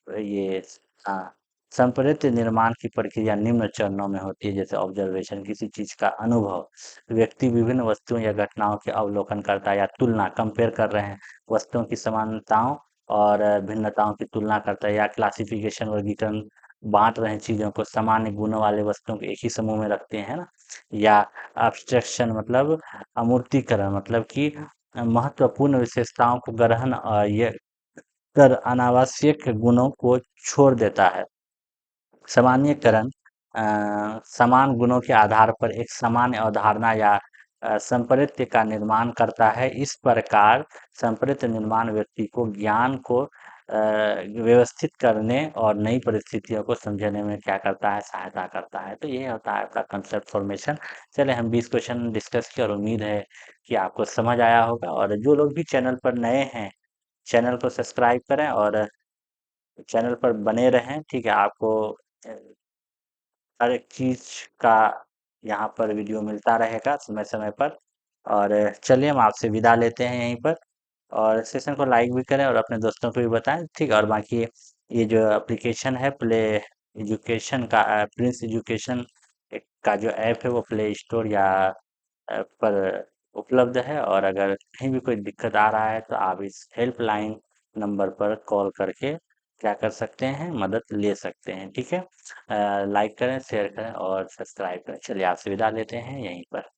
ये, हाँ, संप्रेत्य निर्माण की प्रक्रिया निम्न चरणों में होती है, जैसे ऑब्जर्वेशन, किसी चीज का अनुभव। व्यक्ति विभिन्न वस्तुओं या घटनाओं के अवलोकन करता है या तुलना, कंपेयर कर रहे हैं, वस्तुओं की समानताओं और भिन्नताओं की तुलना करता है, या क्लासिफिकेशन, वर्गीकरण, बांट रहे हैं चीजों को, सामान्य गुणों वाले वस्तुओं को एक ही समूह में रखते हैं ना। या एब्स्ट्रैक्शन मतलब अमूर्तीकरण, मतलब कि महत्वपूर्ण विशेषताओं को ग्रहण ये कर अनावश्यक गुणों को छोड़ देता है। सामान्यकरण समान गुणों के आधार पर एक सामान्य अवधारणा या संप्रेत्य का निर्माण करता है। इस प्रकार संप्रेत्य निर्माण व्यक्ति को ज्ञान को व्यवस्थित करने और नई परिस्थितियों को समझने में क्या करता है, सहायता करता है। तो ये होता है आपका कंसेप्ट फॉर्मेशन। चले हम 20 क्वेश्चन डिस्कस किए और उम्मीद है कि आपको समझ आया होगा। और जो लोग भी चैनल पर नए हैं, चैनल को सब्सक्राइब करें और चैनल पर बने रहें, ठीक है। आपको हर एक चीज़ का यहाँ पर वीडियो मिलता रहेगा समय समय पर। और चलिए हम आपसे विदा लेते हैं यहीं पर। और सेशन को लाइक भी करें और अपने दोस्तों को भी बताएं, ठीक है। और बाकी ये जो एप्लीकेशन है प्ले एजुकेशन का, प्रिंस एजुकेशन का जो ऐप है वो प्ले स्टोर या ऐप पर उपलब्ध है। और अगर कहीं भी कोई दिक्कत आ रहा है तो आप इस हेल्पलाइन नंबर पर कॉल करके क्या कर सकते हैं, मदद ले सकते हैं, ठीक है। लाइक करें, शेयर करें और सब्सक्राइब करें। चलिए आपसे विदा लेते हैं यहीं पर।